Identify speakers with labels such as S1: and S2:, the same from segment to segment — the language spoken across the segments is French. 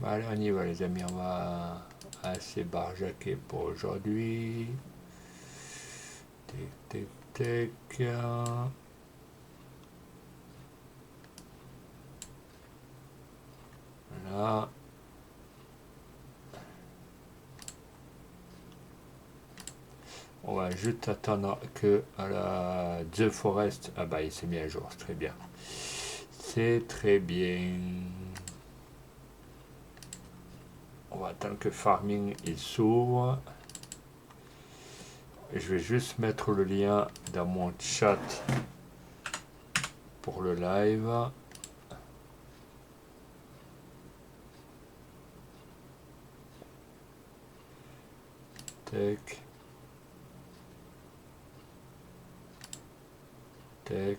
S1: Allez, on y va les amis, on va assez barjaquer pour aujourd'hui. Tic, tic, tic. Voilà. On va juste attendre que The Forest... Ah bah il s'est mis à jour, c'est très bien. C'est très bien. On va attendre que Farming il s'ouvre. Je vais juste mettre le lien dans mon chat pour le live. Tac. Tac.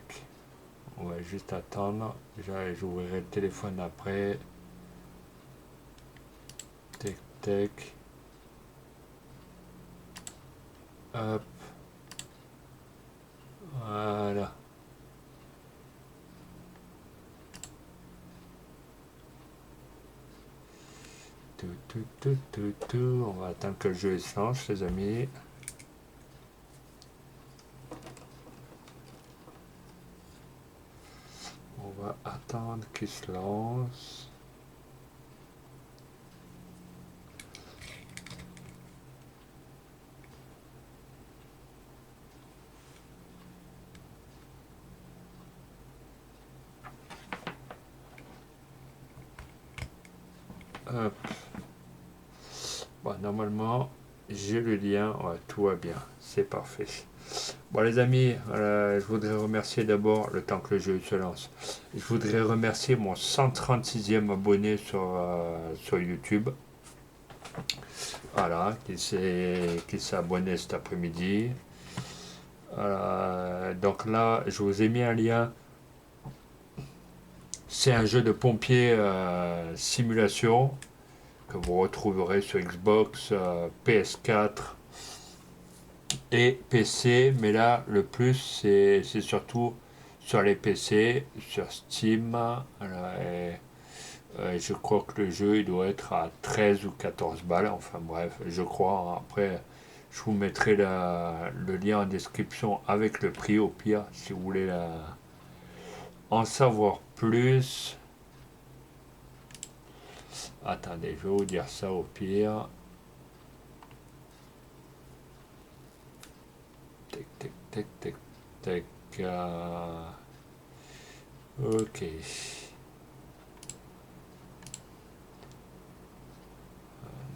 S1: On va juste attendre. J'ouvrirai le téléphone après. Tac, tac. Hop. Voilà. Tout. On va attendre que le jeu se lance, les amis. On va attendre qu'il se lance. Hop. Bon, normalement, j'ai le lien. Ouais, tout va bien. C'est parfait. Bon, les amis, je voudrais remercier d'abord, le temps que le jeu se lance, je voudrais remercier mon 136e abonné sur YouTube. Voilà, qui s'est abonné cet après-midi. Donc là, je vous ai mis un lien. C'est un jeu de pompier simulation que vous retrouverez sur Xbox, PS4 et PC. Mais là, le plus, c'est surtout sur les PC, sur Steam. Je crois que le jeu il doit être à 13 ou 14 balles. Enfin bref, je crois. Après, je vous mettrai le lien en description avec le prix au pire, si vous voulez en savoir plus. Attendez, je vais vous dire ça au pire. Tac, tac, tac, tac, tac. Ok.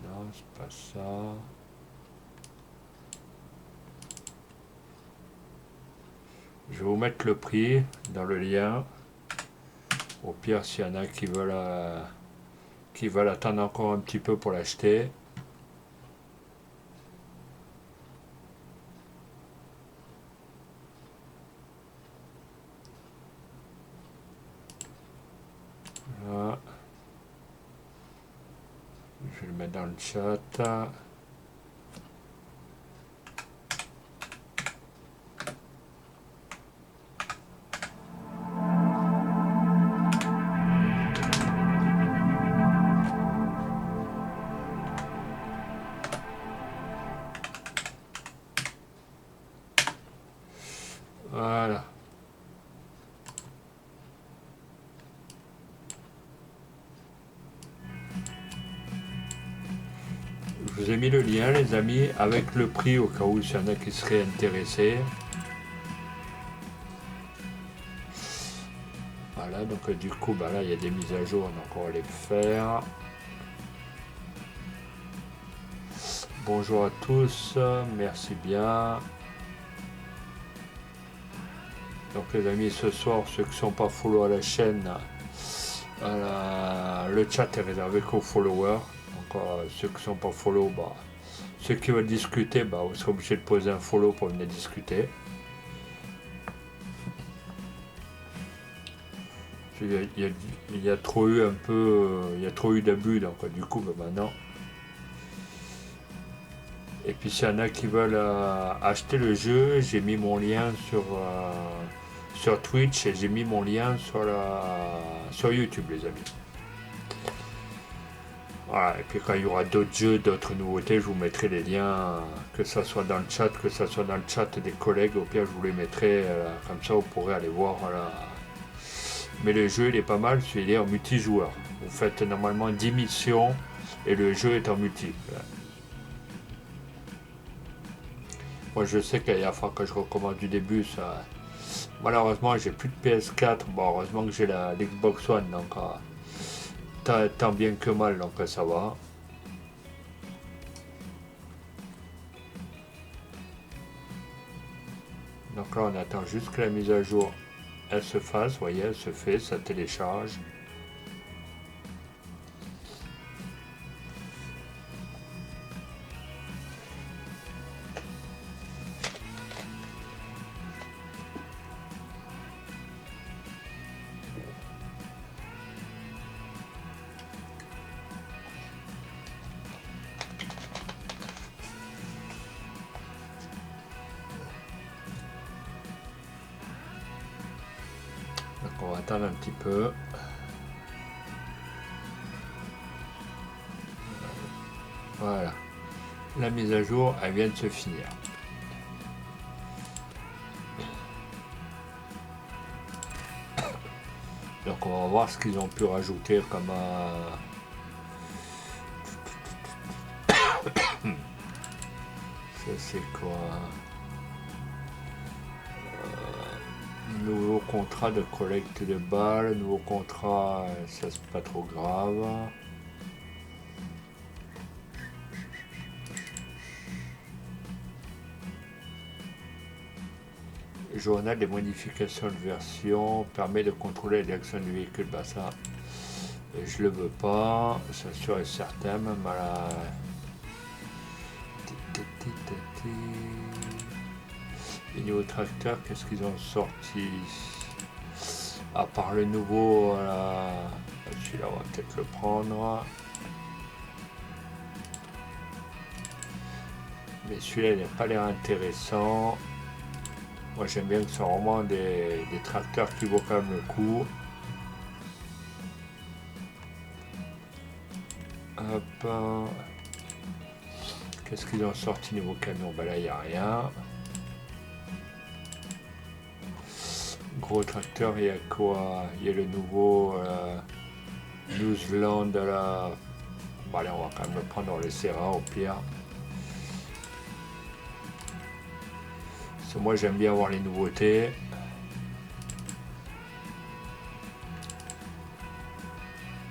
S1: Non, c'est pas ça. Je vais vous mettre le prix dans le lien. Au pire, s'il y en a qui veulent attendre encore un petit peu pour l'acheter. Voilà. Je vais le mettre dans le chat. Voilà. Je vous ai mis le lien, les amis, avec le prix au cas où il y en a qui seraient intéressés. Voilà, donc du coup, bah là, il y a des mises à jour, donc on va les faire. Bonjour à tous, merci bien. Donc les amis, ce soir, ceux qui ne sont pas follow à la chaîne, le chat est réservé qu'aux followers. Donc ceux qui ne sont pas follow, bah, ceux qui veulent discuter, bah, vous serez obligé de poser un follow pour venir discuter. Il y a trop eu d'abus, donc du coup, bah, maintenant. Et puis s'il y en a qui veulent acheter le jeu, j'ai mis mon lien sur Twitch et j'ai mis mon lien sur YouTube, les amis. Voilà, et puis quand il y aura d'autres jeux, d'autres nouveautés, je vous mettrai les liens, que ça soit dans le chat, que ça soit dans le chat des collègues, au pire je vous les mettrai, comme ça vous pourrez aller voir. Voilà. Mais le jeu il est pas mal, celui-là est en multijoueur. Vous faites normalement 10 missions et le jeu est en multi. Moi je sais qu'il y a fois que je recommence du début, ça. Malheureusement j'ai plus de PS4, bon heureusement que j'ai l'Xbox One, donc tant bien que mal, donc ça va. Donc là on attend juste que la mise à jour elle se fasse, vous voyez, elle se fait, ça télécharge. Donc on va attendre un petit peu. Voilà. La mise à jour, elle vient de se finir. Donc on va voir ce qu'ils ont pu rajouter comme ça c'est quoi? Nouveau contrat de collecte de balles, nouveau contrat, ça c'est pas trop grave. Journal des modifications de version permet de contrôler la direction du véhicule. Bah ça, je le veux pas, ça sûr et certain, même à la. Les nouveaux tracteurs, qu'est-ce qu'ils ont sorti? À part le nouveau, celui-là on va peut-être le prendre. Mais celui-là il n'a pas l'air intéressant. Moi j'aime bien que ce soit vraiment des tracteurs qui vaut quand même le coup. Hop. Qu'est-ce qu'ils ont sorti niveau camion? Bah là il n'y a rien. Gros tracteur, il y a quoi? Il y a le nouveau Newsland là. Bon allez, on va quand même le prendre, on le laissera au pire. Parce que moi j'aime bien avoir les nouveautés.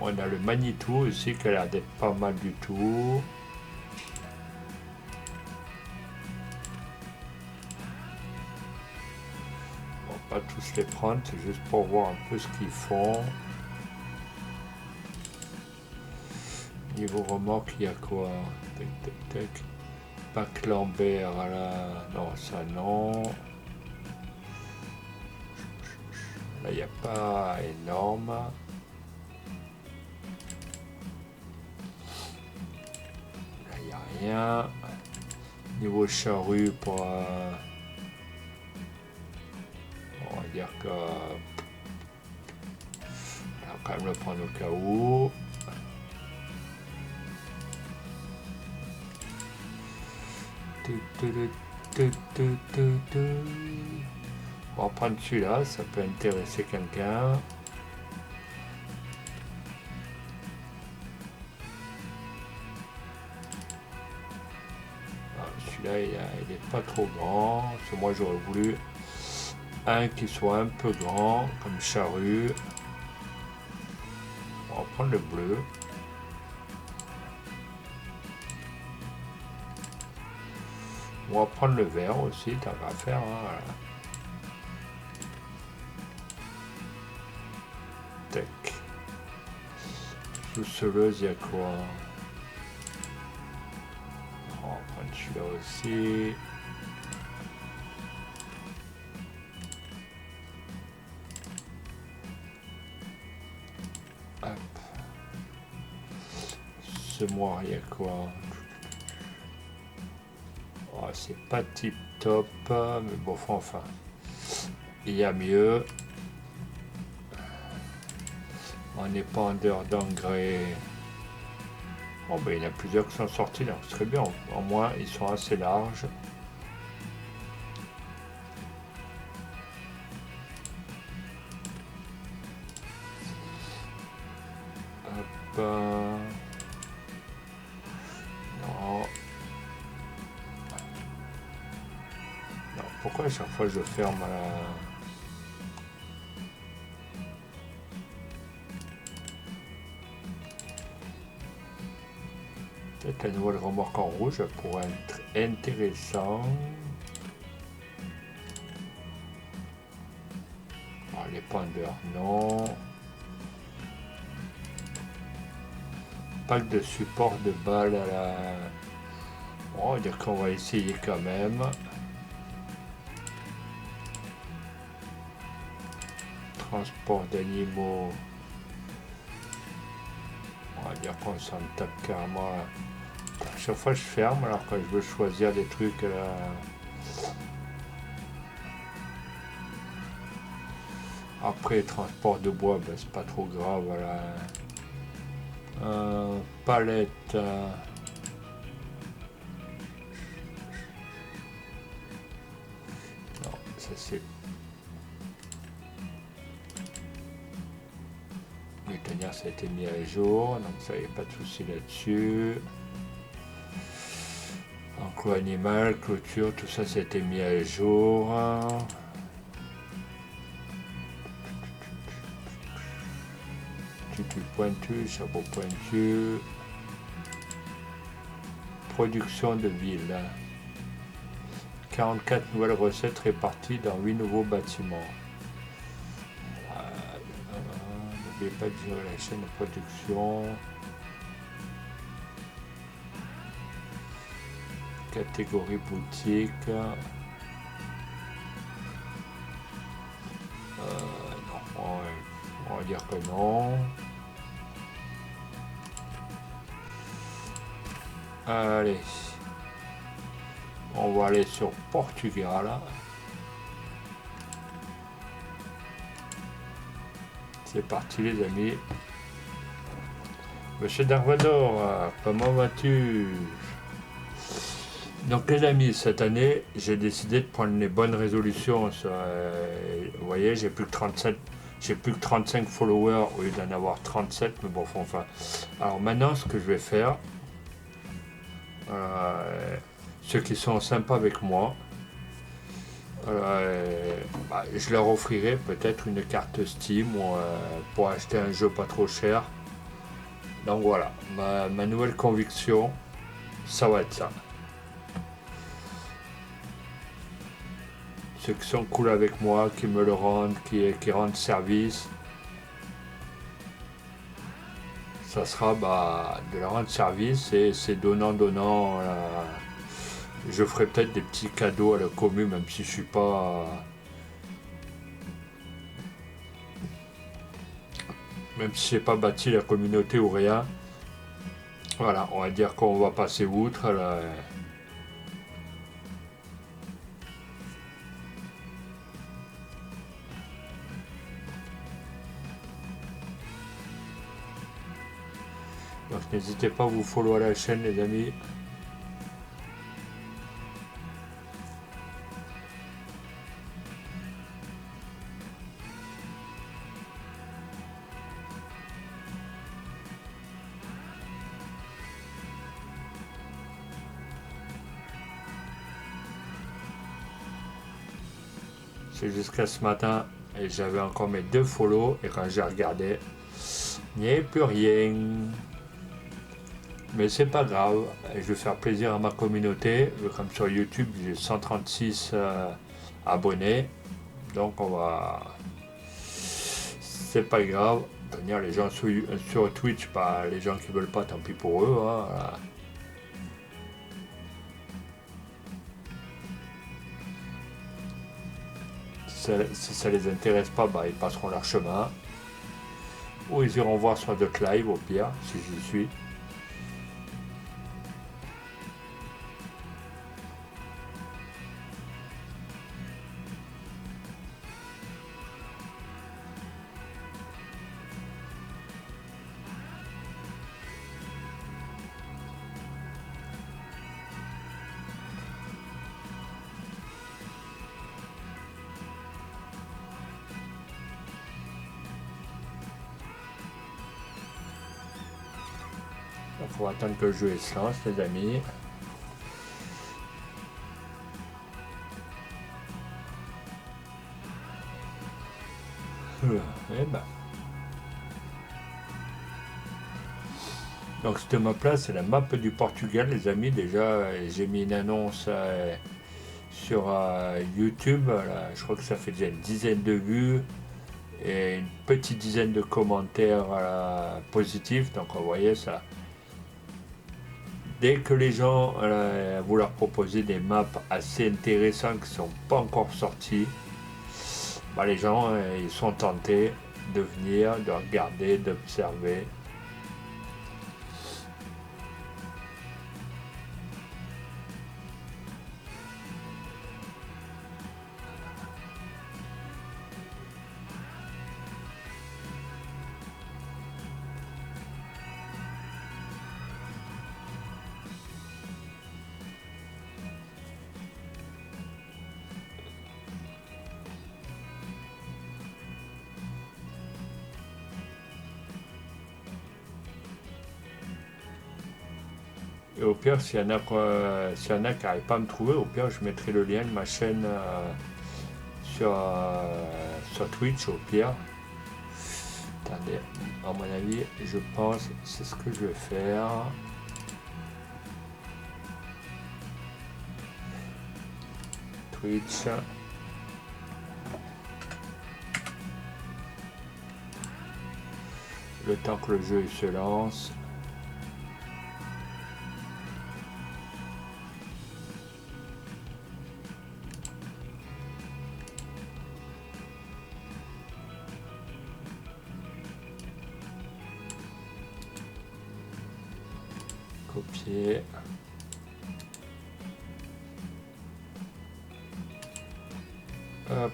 S1: On a le Manitou aussi qui a l'air d'être pas mal du tout. On va pas tous les prendre, c'est juste pour voir un peu ce qu'ils font. Niveau remorque, il y a quoi? Tac, tac, tac. Pack Lambert, là. Non, ça non. Là, il n'y a pas énorme. Là, il n'y a rien. Niveau charrue, pour. On va dire que. On va quand même le prendre au cas où. On va prendre celui-là, ça peut intéresser quelqu'un. Celui-là, il est pas trop grand. Parce que moi, j'aurais voulu un qui soit un peu grand, comme charrue. On va prendre le bleu. On va prendre le vert aussi, t'as qu'à faire. Voilà. Tac. Sous-soleuse, il y a quoi? On va prendre celui-là aussi. Hop. Semoir, il y a quoi? Oh, c'est pas tip top, mais bon, enfin, il y a mieux. On n'est pas en dehors d'engrais. Oh ben il y en a plusieurs qui sont sortis, donc c'est très bien. Au moins ils sont assez larges. Hop, non, non, pourquoi à chaque fois je ferme la... Peut-être la nouvelle remorque en rouge pourrait être intéressant. Ah, les pendeurs, non. Pack de support de balle à la... Bon, on va dire qu'on va essayer quand même. Transport d'animaux. On va dire qu'on s'en tape carrément. À chaque fois je ferme alors que je veux choisir des trucs là. Après transport de bois, ben, c'est pas trop grave. Voilà. Palette. Non, ça c'est... Les tanières ça a été mis à jour, donc ça n'y a pas de souci là-dessus. Enclos animal, clôture, tout ça ça a été mis à jour. Tutu pointu, chapeau pointu. Production de ville. 44 nouvelles recettes réparties dans 8 nouveaux bâtiments. N'oubliez pas de gérer la chaîne de production. Catégorie boutique. Non, on va dire que non. Allez. On va aller sur Portugal. C'est parti les amis. Monsieur Darvador, comment vas-tu? Donc les amis, cette année, j'ai décidé de prendre les bonnes résolutions. Vous voyez, j'ai plus que 35 followers au lieu d'en avoir 37, mais bon, enfin. Alors maintenant, ce que je vais faire, ceux qui sont sympas avec moi, je leur offrirai peut-être une carte Steam pour acheter un jeu pas trop cher. Donc voilà, ma nouvelle conviction, ça va être ça. Ceux qui sont cool avec moi, qui me le rendent, qui rendent service, ça sera de leur rendre service et c'est donnant. Je ferai peut-être des petits cadeaux à la commune, même si je suis pas... Même si j'ai pas bâti la communauté ou rien. Voilà, on va dire qu'on va passer outre. Là. Donc n'hésitez pas à vous follow à la chaîne les amis. C'est jusqu'à ce matin et j'avais encore mes 2 follow et quand j'ai regardé, il n'y avait plus rien. Mais c'est pas grave, je vais faire plaisir à ma communauté. Comme sur YouTube, j'ai 136 abonnés. Donc on va... C'est pas grave. Tenir les gens sur Twitch, pas les gens qui veulent pas, tant pis pour eux. Hein, voilà. Si ça les intéresse pas, ils passeront leur chemin. Ou ils iront voir sur d'autres lives au pire, si j'y suis. Il faut attendre que le jeu se lance, les amis. Eh ben. Donc cette map-là, c'est la map du Portugal, les amis. Déjà, j'ai mis une annonce sur YouTube. Là, je crois que ça fait déjà une dizaine de vues et une petite dizaine de commentaires positifs. Donc vous voyez ça. Dès que les gens, vous leur proposez des maps assez intéressantes qui ne sont pas encore sorties, bah, les gens ils sont tentés de venir, de regarder, d'observer. Et au pire, s'il y en a, s'il y en a qui n'arrivent pas à me trouver, au pire, je mettrai le lien de ma chaîne sur Twitch, au pire. Attendez, à mon avis, je pense, c'est ce que je vais faire. Twitch. Le temps que le jeu se lance. Copier. Hop.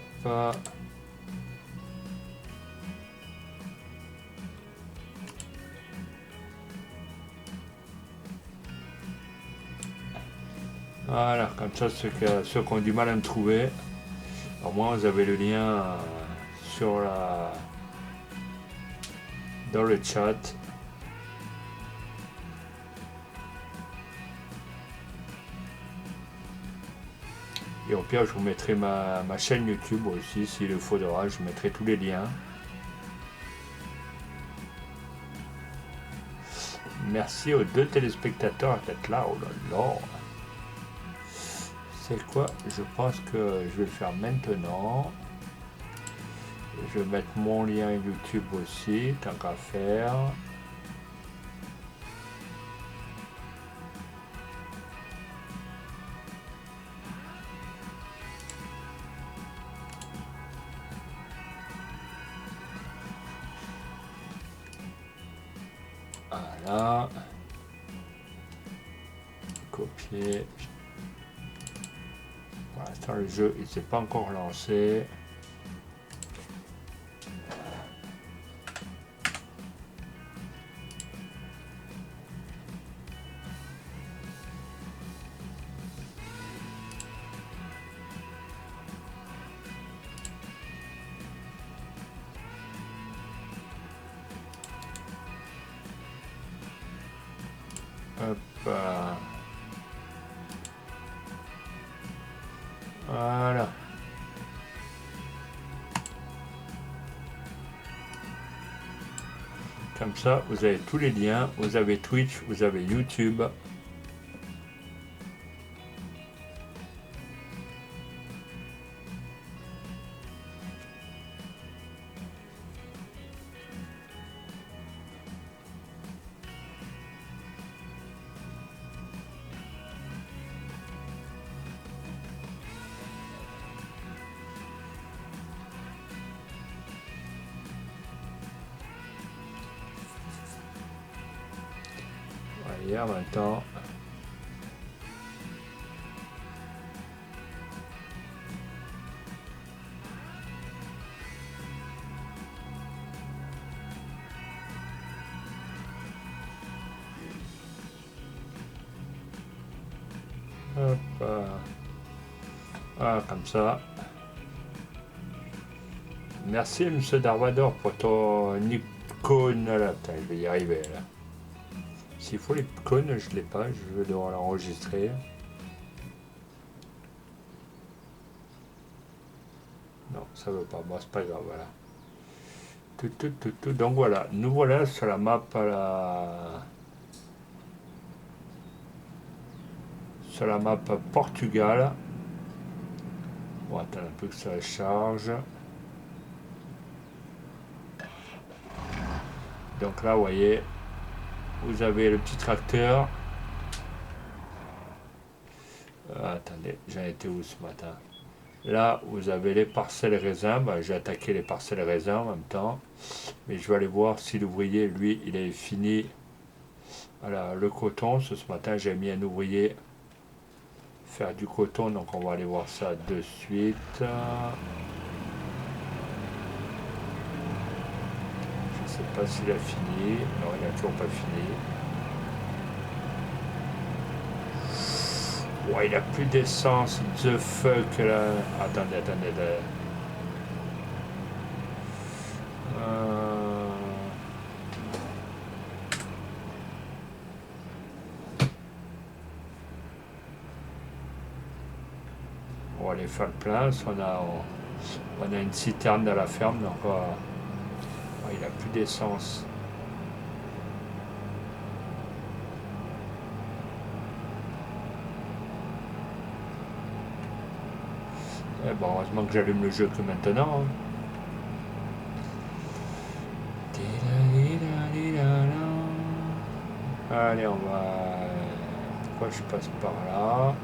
S1: Voilà, comme ça, ceux qui ont du mal à me trouver, au moins vous avez le lien dans le chat. Et au pire, je vous mettrai ma chaîne YouTube aussi, s'il le faudra, je mettrai tous les liens. Merci aux 2 téléspectateurs d'être là. Oh là là. C'est quoi? Je pense que je vais le faire maintenant. Je vais mettre mon lien YouTube aussi, tant qu'à faire. Voilà. Copier. Pour l'instant, le jeu il ne s'est pas encore lancé. Hop. Voilà. Comme ça, vous avez tous les liens. Vous avez Twitch, vous avez YouTube. Allez, en même temps. Hop. Voilà, comme ça. Merci, monsieur Darvador, pour ton icône. Là, putain, je vais y arriver, là. S'il faut les cônes, je l'ai pas, je vais devoir l'enregistrer. Non, ça veut pas, bon c'est pas grave, voilà. Donc voilà, nous voilà sur la map sur la map Portugal. On va attendre un peu que ça charge. Donc là, vous voyez, vous avez le petit tracteur. Attendez, j'en étais où ce matin? Là, vous avez les parcelles raisins. Bah, j'ai attaqué les parcelles raisins en même temps. Mais je vais aller voir si l'ouvrier, lui, il avait fini. Voilà, le coton. Ce matin, j'ai mis un ouvrier faire du coton. Donc, on va aller voir ça de suite. Je ne sais pas s'il a fini. Non, il n'a toujours pas fini. Ouais, il a plus d'essence. The fuck là. Attendez. On va aller faire le plein. On a une citerne dans la ferme, donc il a plus d'essence. Eh bon, heureusement que j'allume le jeu que maintenant. Hein. Allez, on va... Pourquoi je passe par là?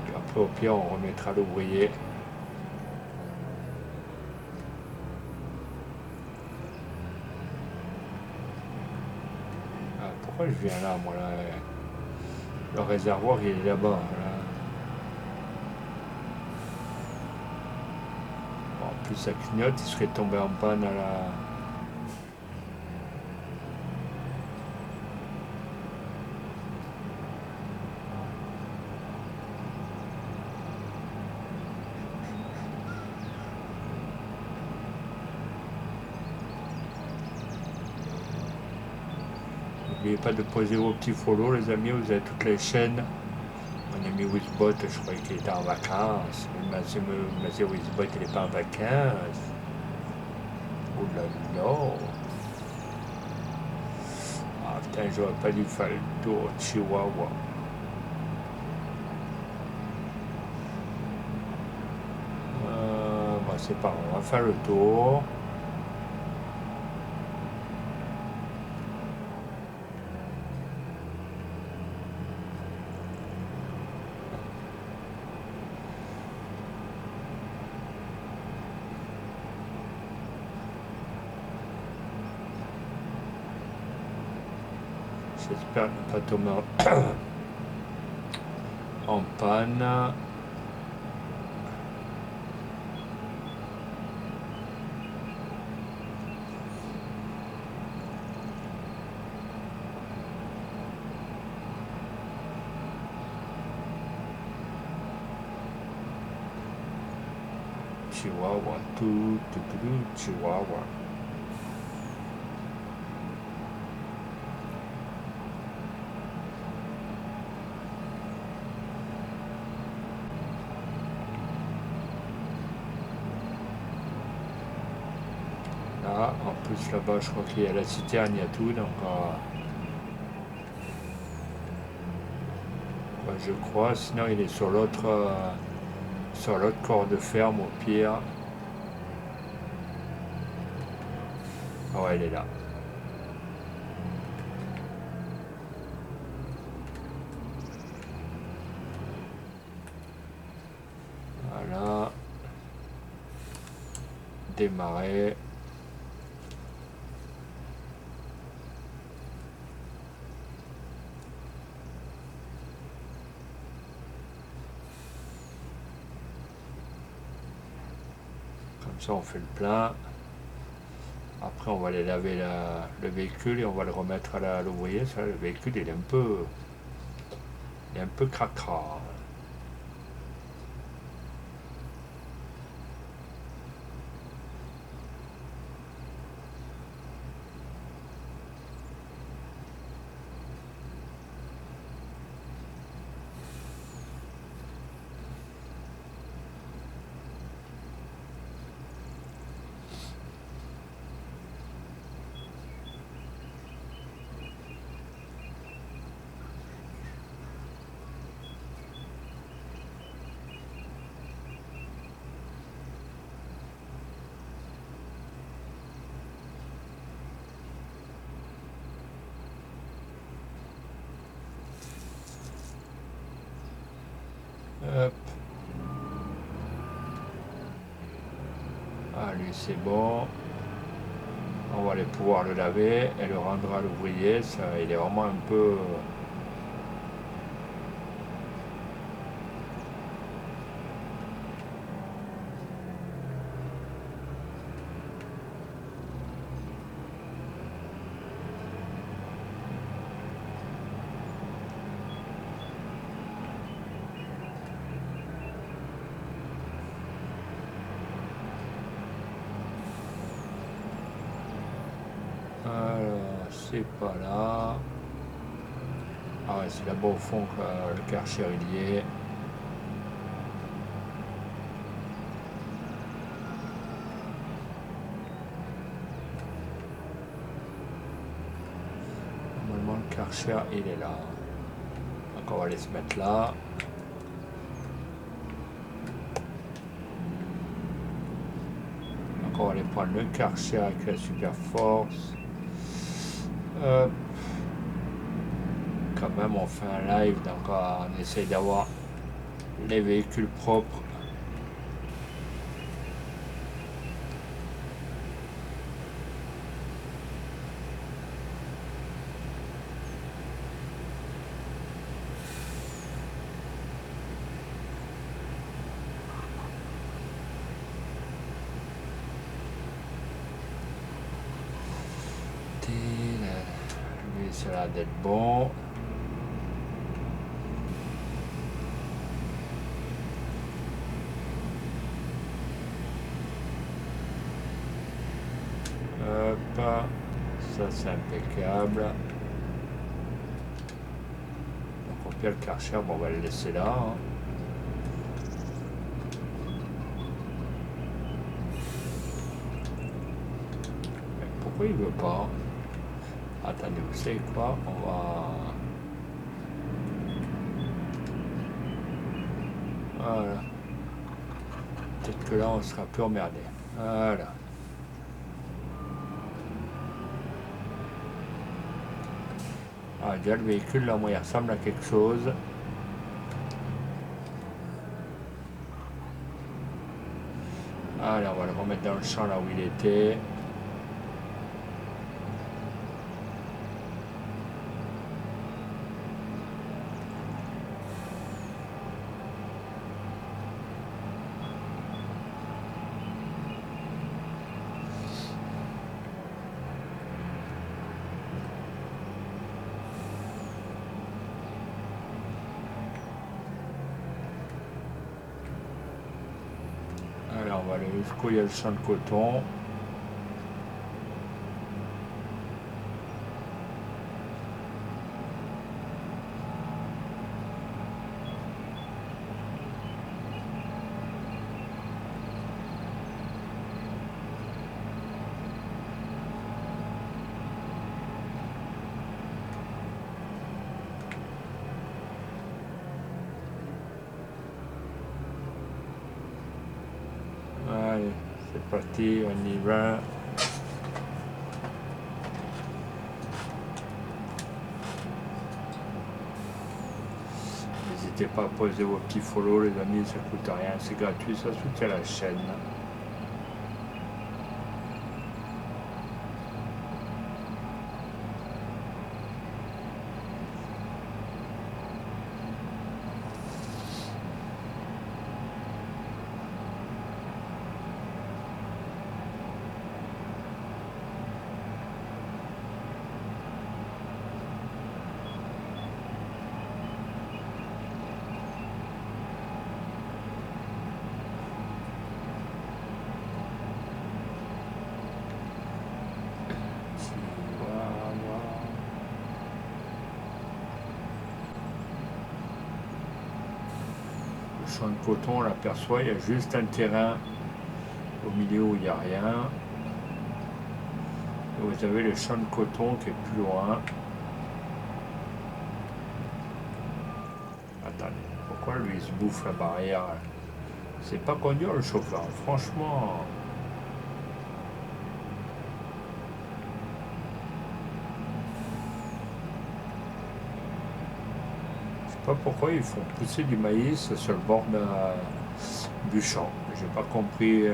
S1: Puis après, au pire, on remettra l'ouvrier. Pourquoi je viens là, moi, là? Le réservoir, il est là-bas. Là. Bon, en plus, ça clignote, il serait tombé en panne à la... N'oubliez pas de poser vos petits follow, les amis, vous avez toutes les chaînes. Mon ami Wizbot, je croyais qu'il était en vacances. Mais monsieur Wizbot, il n'est pas en vacances. Oh là là. Ah putain, j'aurais pas dû faire le tour au Chihuahua. Bon, c'est pas grave, on va faire le tour. J'espère ne pas tomber en panne. Chihuahua, Chihuahua. Là, en plus là-bas, je crois qu'il y a la citerne, il y a tout, donc je crois. Sinon, il est sur l'autre corps de ferme au pire. Ah ouais, elle est là. Voilà. Démarrer. Comme ça, on fait le plein. Après, après on va aller laver le véhicule et on va le remettre à l'ouvrier. Ça, le véhicule il est un peu cracra. Hop. Ah, lui c'est bon. On va aller pouvoir le laver et le rendre à l'ouvrier. Ça, il est vraiment un peu. Alors, c'est pas là. Ah ouais, c'est là-bas au fond que le Karcher il y est. Normalement, le Karcher il est là. Donc on va aller se mettre là. Donc on va aller prendre le Karcher avec la super force. Quand même, on fait un live, donc on essaye d'avoir les véhicules propres. Lui, ça a l'air d'être bon. Hop, ça c'est impeccable. Donc on perd le Karcher, bon, on va le laisser là. Hein. Mais pourquoi il veut pas? Attendez, vous savez quoi? On va... Voilà. Peut-être que là on sera plus emmerdé. Voilà. Ah, déjà le véhicule là, moi il ressemble à quelque chose. Allez, on va le remettre dans le champ là où il était. Allez, on va aller jusqu'où il y a le champ de coton. Allez, c'est parti, on y va. N'hésitez pas à poser vos petits follow les amis, ça coûte rien, c'est gratuit, ça soutient la chaîne. champ de coton, on l'aperçoit, il y a juste un terrain au milieu où il n'y a rien. Et vous avez le champ de coton qui est plus loin. Attendez, pourquoi lui il se bouffe la barrière? C'est pas conduire le chauffeur, franchement. Je sais pas pourquoi ils font pousser du maïs sur le bord du champ. J'ai pas compris.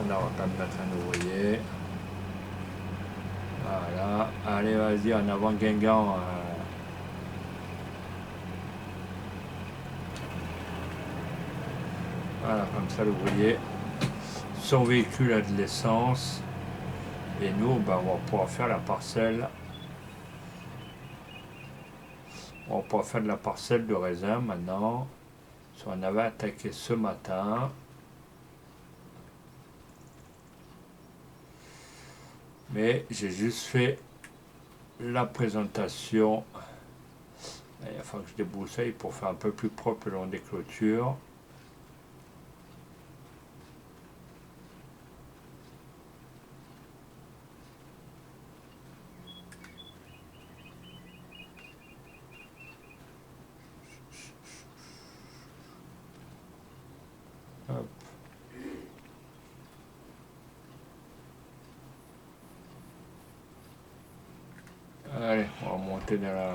S1: Attends, on va quand même mettre un ouvrier. Voilà. Allez, vas-y, en avant Guingamp. Voilà, comme ça l'ouvrier. Son véhicule a de l'essence. Et nous, ben, on va pouvoir faire la parcelle. On va pouvoir faire de la parcelle de raisin maintenant. On avait attaqué ce matin. Mais j'ai juste fait la présentation. Il va falloir que je débroussaille pour faire un peu plus propre le long des clôtures. Hop. Allez, on va monter dans la...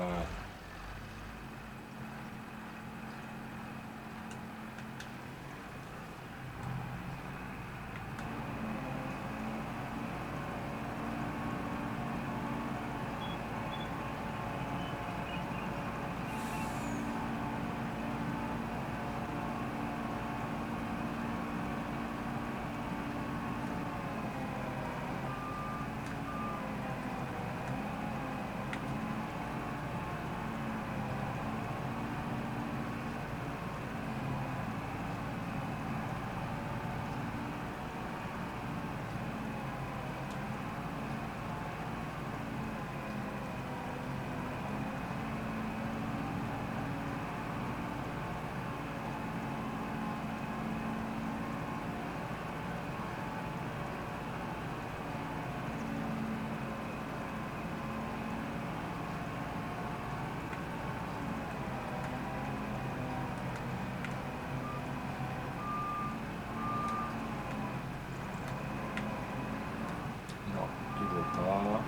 S1: Non, il veut pas.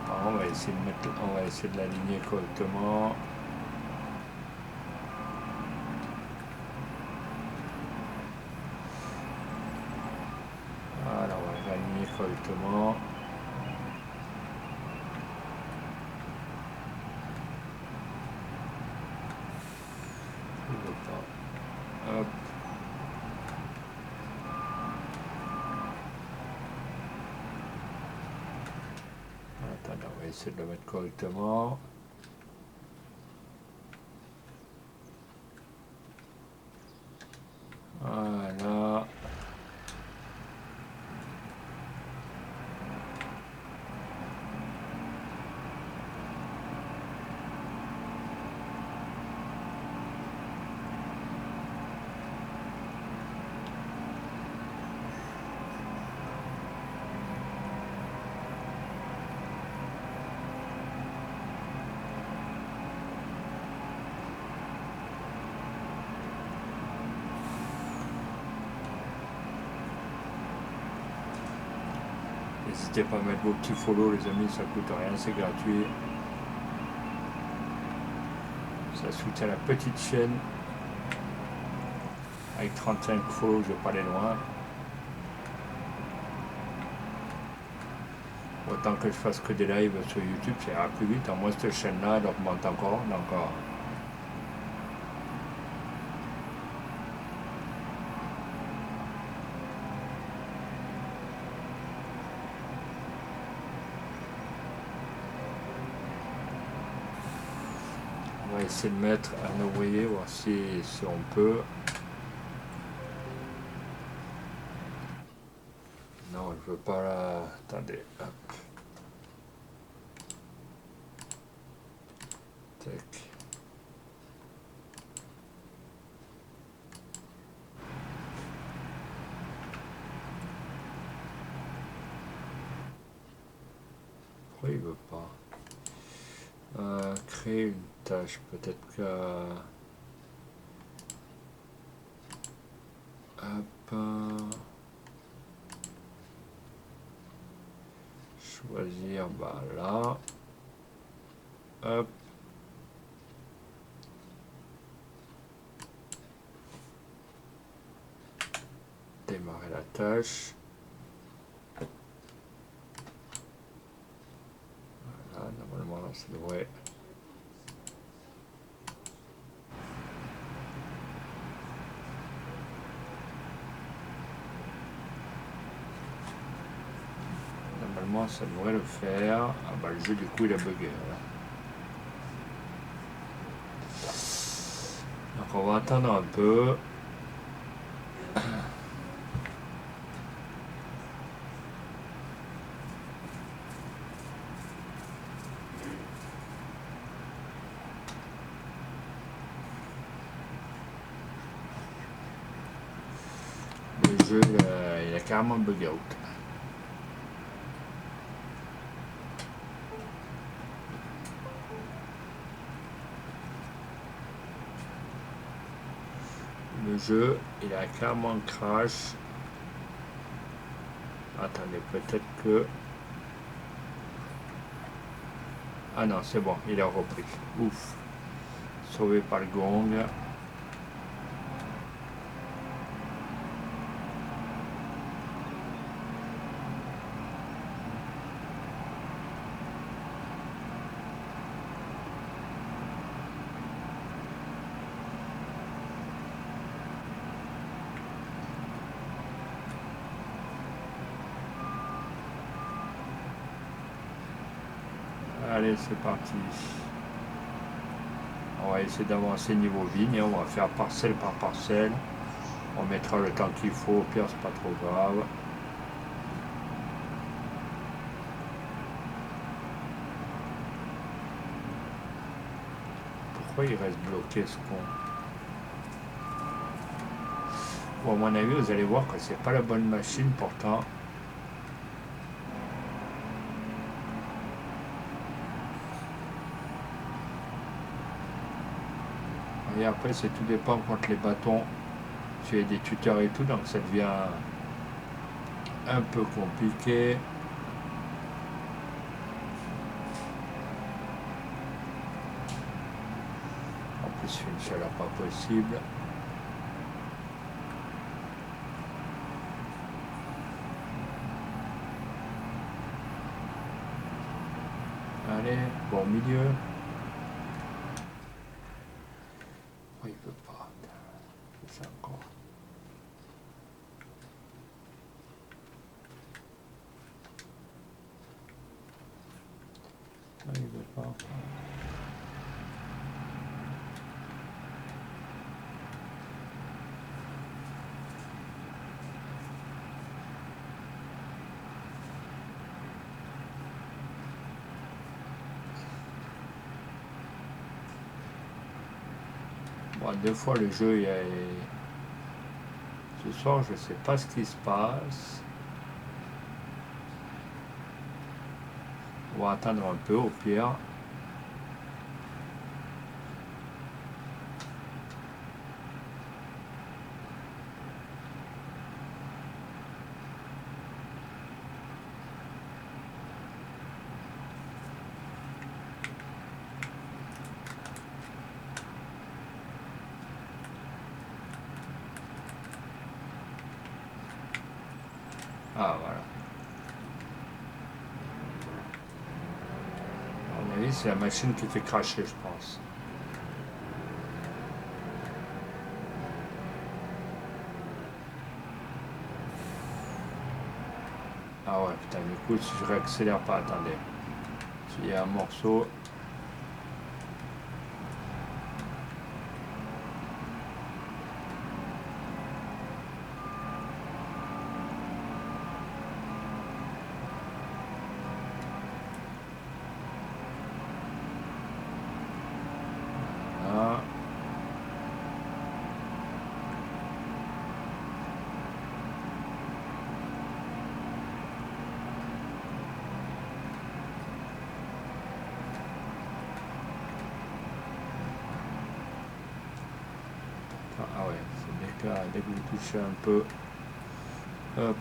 S1: Alors, on va essayer de mettre, on va essayer de l'aligner correctement. Voilà, on va l'aligner correctement. Il veut pas. Hop. Attends, on va essayer de le mettre correctement. Voilà. N'hésitez pas à mettre vos petits follow les amis, ça coûte rien, c'est gratuit. Ça soutient la petite chaîne. Avec 35 follow, je vais pas aller loin. Autant que je fasse que des lives sur YouTube, ça ira plus vite. En moins cette chaîne-là, elle augmente encore. Donc, On va essayer de mettre un ouvrier, voir si on peut. Non, je veux pas la... Attendez, hop. Tac. Pourquoi il veut pas créer une tâche, peut-être que... Hop. Choisir, bah là. Hop. Démarrer la tâche. Voilà, normalement, ça devrait... Normalement, ça devrait le faire. Ah bah le jeu, du coup, il a bugué. Voilà. Donc, on va attendre un peu. Le jeu, il a carrément bug out. Le jeu, il a carrément crash. Attendez, peut-être que... Ah non, c'est bon, il a repris. Ouf. Sauvé par le gong. Allez, c'est parti. On va essayer d'avancer niveau vigne. On va faire parcelle par parcelle. On mettra le temps qu'il faut. Au pire, c'est pas trop grave. Pourquoi il reste bloqué ce con? Bon, à mon avis, vous allez voir que c'est pas la bonne machine pourtant. Et après, c'est tout dépend contre les bâtons. Tu as des tuteurs et tout, donc ça devient un peu compliqué. En plus, une chaleur pas possible. Allez, bon milieu. Oh, il veut pas. C'est ça encore. Ah, il veut pas. Bon, deux fois le jeu, ce soir, je sais pas ce qui se passe. On va attendre un peu au pire. Ah voilà. À mon avis, c'est la machine qui fait cracher, je pense. Ah ouais, putain, du coup, si je réaccélère pas, attendez. S'il y a un morceau. Ah ouais, c'est dès que vous touchez un peu. Hop.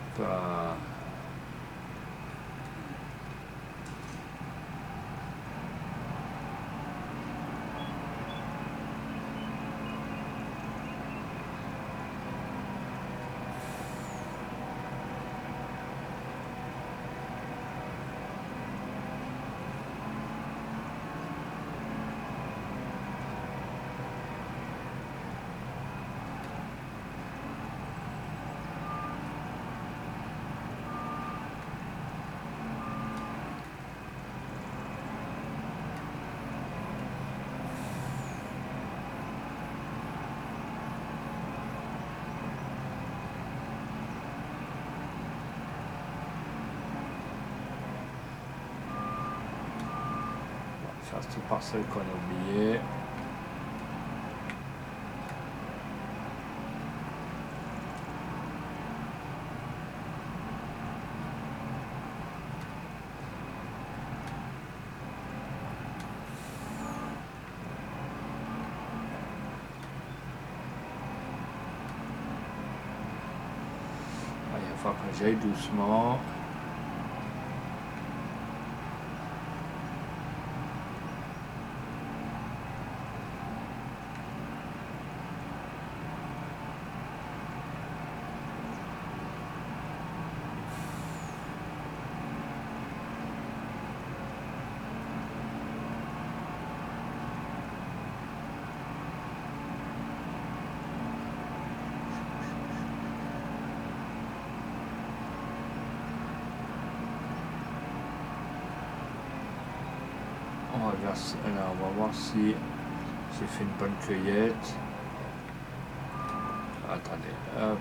S1: Faire cette parcelle qu'on a oublié. Il va falloir que j'aille doucement. On va voir si j'ai fait une bonne cueillette. Attendez, hop.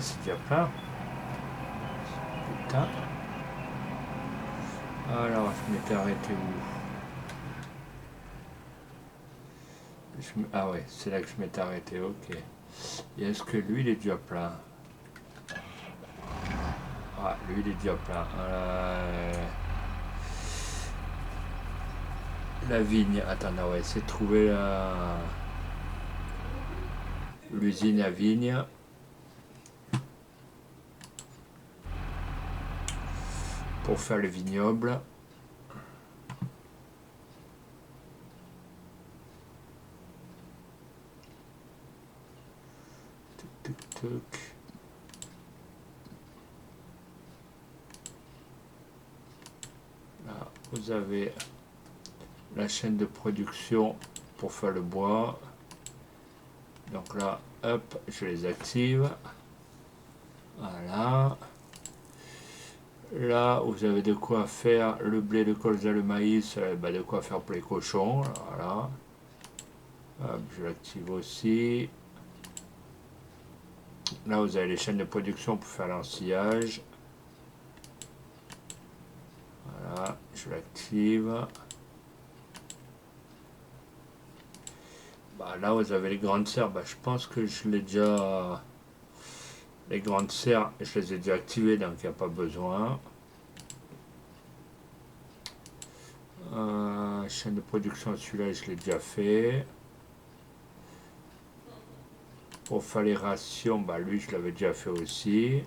S1: C'est déjà plein. Putain. Alors, je m'étais arrêté où? Ah ouais, c'est là que je m'étais arrêté, ok. Et est-ce que lui, il est déjà plein? Ah, lui, il est déjà plein. La vigne, attends, on va essayer de trouver l'usine à vigne. Pour faire le vignoble. Tuc, tuc, tuc. Là, vous avez la chaîne de production pour faire le bois. Donc là, hop, je les active. Voilà. Là, vous avez de quoi faire le blé, le colza, le maïs, de quoi faire pour les cochons. Voilà. Hop, je l'active aussi. Là, vous avez les chaînes de production pour faire l'ensillage. Voilà, je l'active. Là, vous avez les grandes serres. Je pense que je l'ai déjà... Les grandes serres, je les ai déjà activées, donc il n'y a pas besoin. Chaîne de production, celui-là, je l'ai déjà fait. Pour faire les rations, lui, je l'avais déjà fait aussi.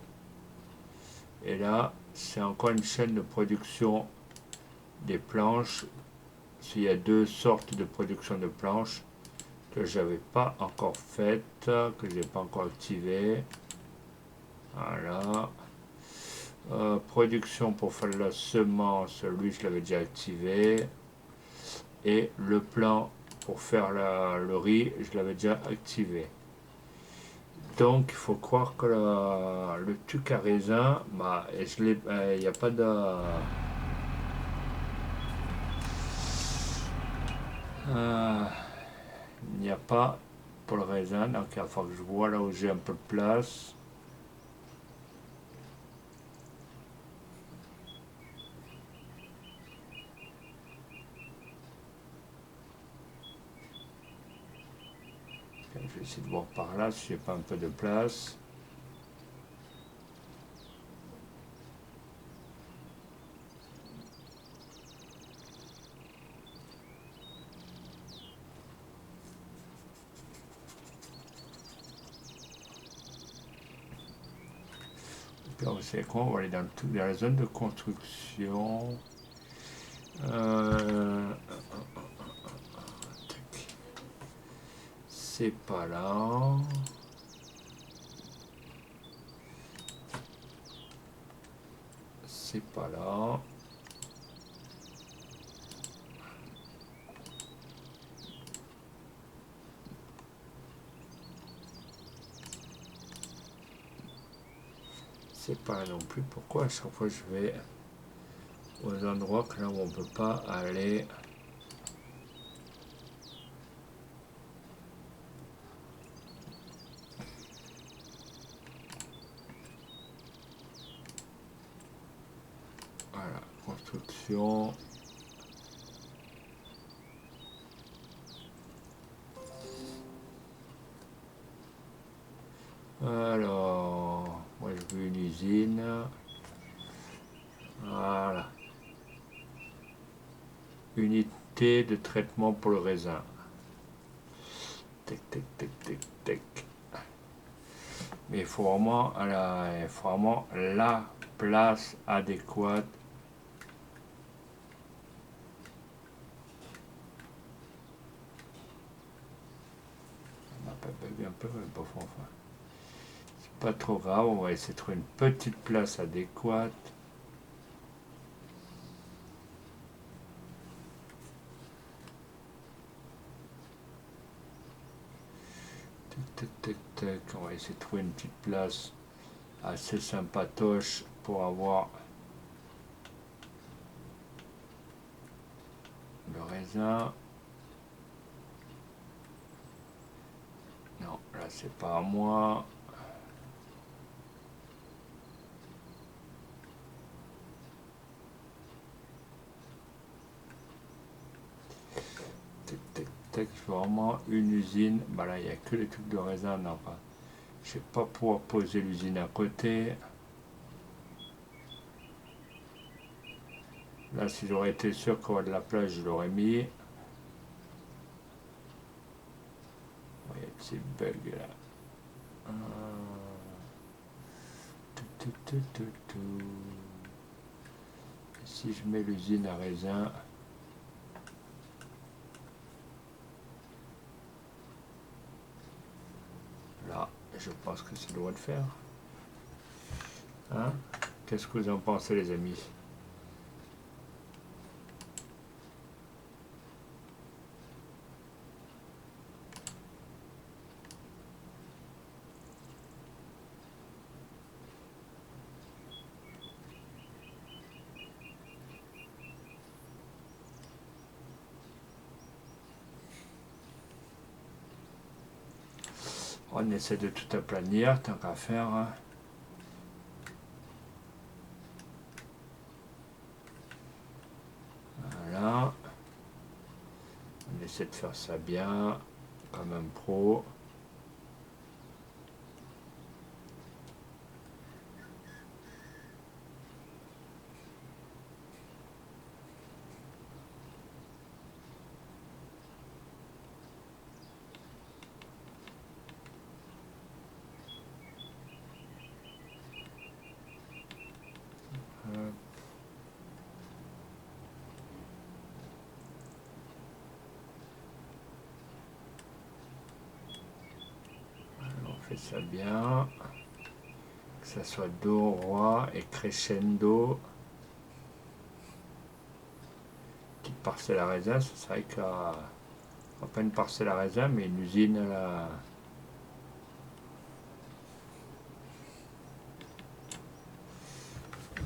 S1: Et là, c'est encore une chaîne de production des planches. Il y a deux sortes de production de planches que j'avais pas encore faites, que je n'ai pas encore activées. Voilà. Production pour faire la semence, lui je l'avais déjà activé. Et le plan pour faire le riz, je l'avais déjà activé. Donc il faut croire que le tuc à raisin, il n'y a pas de... il n'y a pas pour le raisin, donc il va falloir que je vois là où j'ai un peu de place. Je vais essayer de voir par là si j'ai pas un peu de place. C'est quoi? On va aller dans la zone de construction. C'est pas là. C'est pas là. C'est pas là non plus. Pourquoi à chaque fois je vais aux endroits que là où on peut pas aller? Voilà, construction. Alors, moi je veux une usine. Voilà. Unité de traitement pour le raisin. Tac, tac, tac, tac, tac. Mais il faut vraiment la place adéquate. On n'a pas bugué un peu, mais pas fort. Enfin. C'est pas trop grave, on va essayer de trouver une petite place adéquate. Tac, tac, tac. On va essayer de trouver une petite place assez sympatoche pour avoir le raisin. Non, là c'est pas à moi. Tac, tac, tac. Il faut vraiment une usine. Bah là, il n'y a que les trucs de raisin. Non, pas. Je ne vais pas pouvoir poser l'usine à côté. Là, si j'aurais été sûr qu'il y aurait de la place, je l'aurais mis. Il y a de ces bugs là. Si je mets l'usine à raisin, là, je pense que ça doit le faire. Hein? Qu'est-ce que vous en pensez, les amis? On essaie de tout aplanir, tant qu'à faire. Hein. Voilà. On essaie de faire ça bien, comme un pro. On fait ça bien. Que ça soit Do, Roi et crescendo. Petite parcelle à raisin, c'est vrai que pas une parcelle à raisin, mais une usine à la.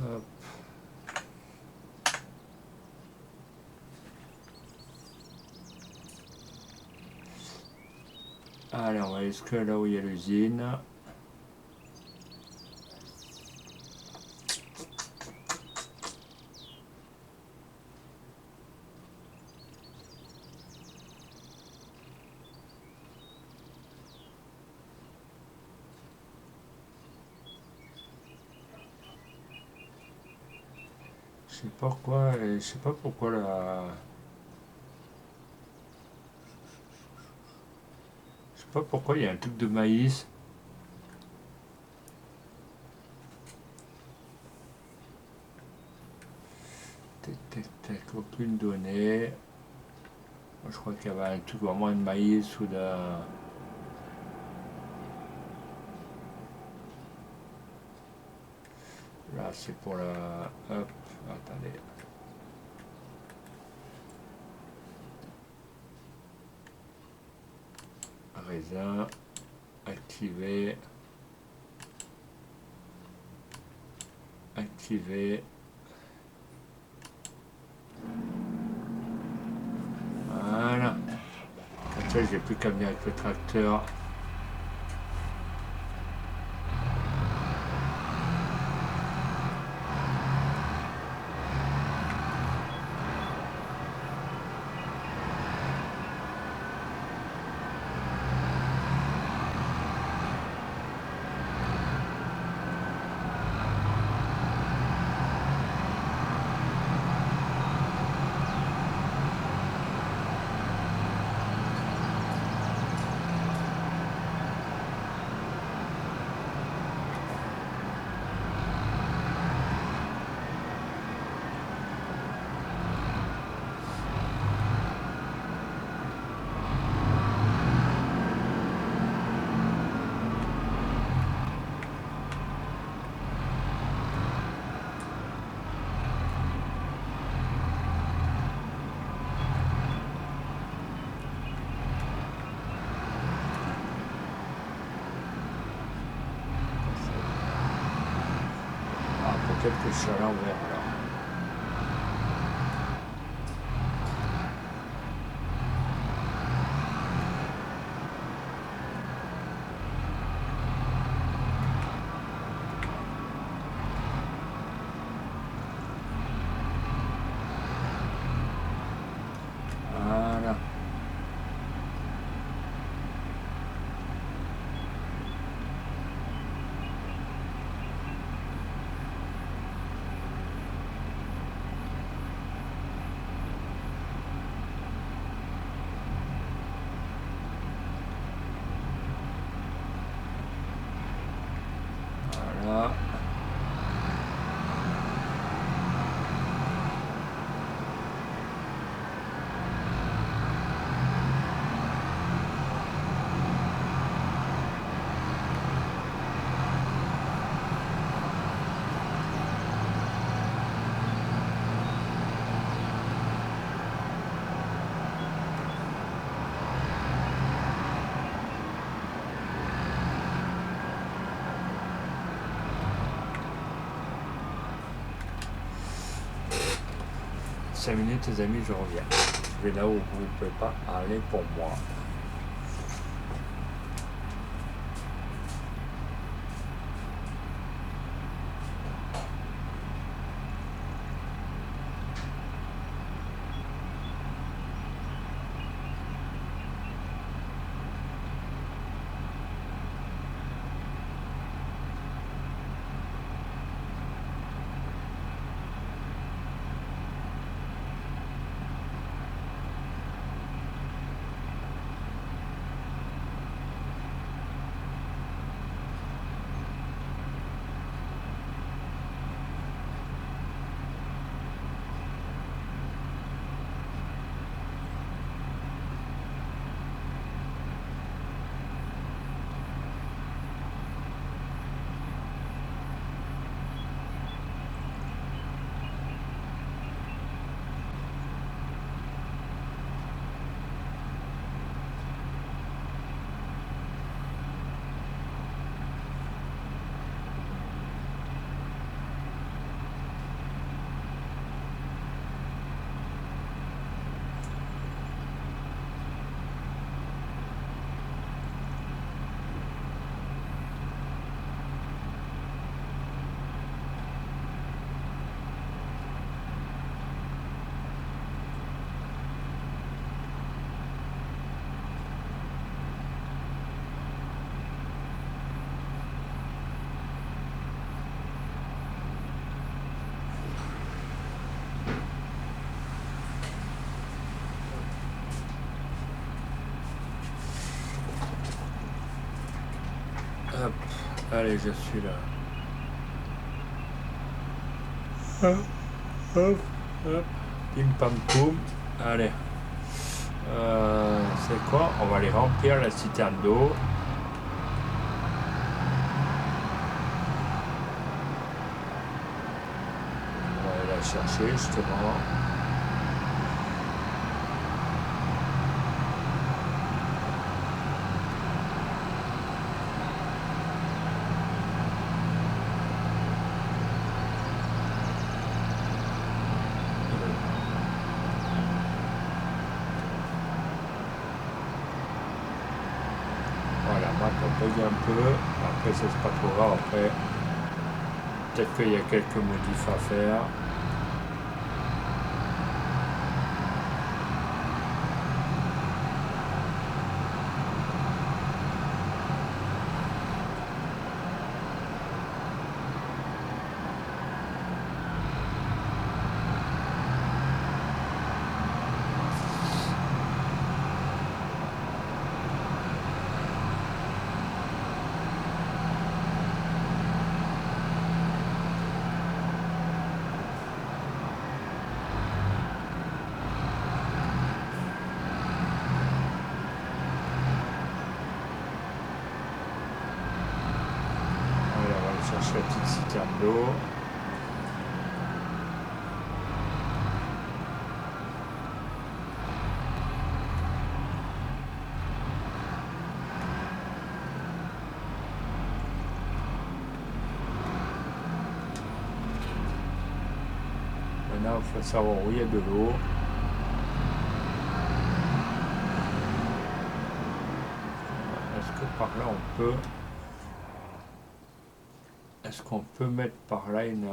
S1: Hop. Allez, on va jusque là où il y a l'usine. sais pas quoi, je sais pas pourquoi je sais pas pourquoi il y a un truc de maïs. Tac, tac, tac, aucune donnée. Moi, je crois qu'il y avait un truc vraiment de maïs ou de. Là, c'est pour la. Hop, attendez. Raisin, activé, activé. Voilà. Comme ça, j'ai plus qu'à venir avec le tracteur. Ah, peut-être que je suis à l'envers alors. Voilà. Voilà. Cinq minutes, les amis, je reviens. Je vais là où vous ne pouvez pas aller pour moi. Hop. Allez, je suis là. Hop, hop, hop. Pim pam poum. Allez. C'est quoi? On va aller remplir la citerne d'eau. On va aller la chercher justement. Voilà, moi ça bug un peu. Après, c'est pas trop grave. Après, peut-être qu'il y a quelques modifs à faire. Voilà, on va aller chercher la petite citerne d'eau. Maintenant, il faut savoir où il y a de l'eau. Est-ce que par là on peut... Est-ce qu'on peut mettre par là une...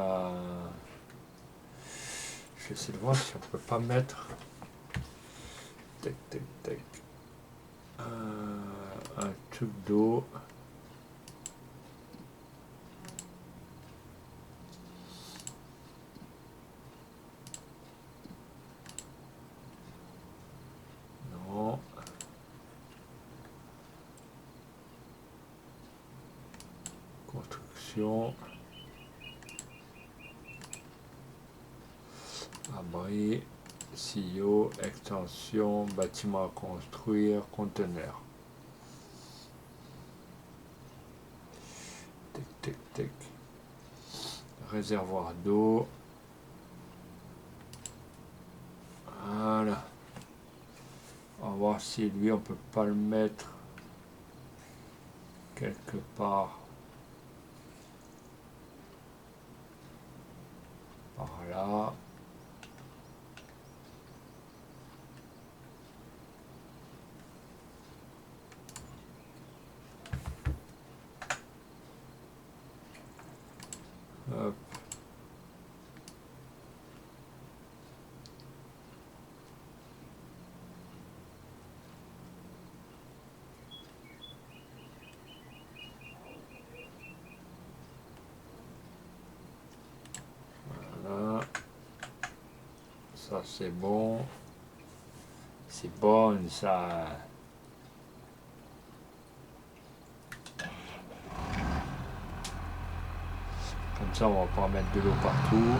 S1: Je vais essayer de voir si on peut pas mettre... Tac, tac, tac. Un tube d'eau. Non. Construction. Abri. Sillot. Extension. Bâtiment à construire. Conteneur. Tac, tac, tac. Réservoir d'eau. Voilà. On va voir si lui on peut pas le mettre quelque part par là. Hop. Voilà. Ça c'est bon. C'est bon ça. Comme ça on va pas mettre de l'eau partout.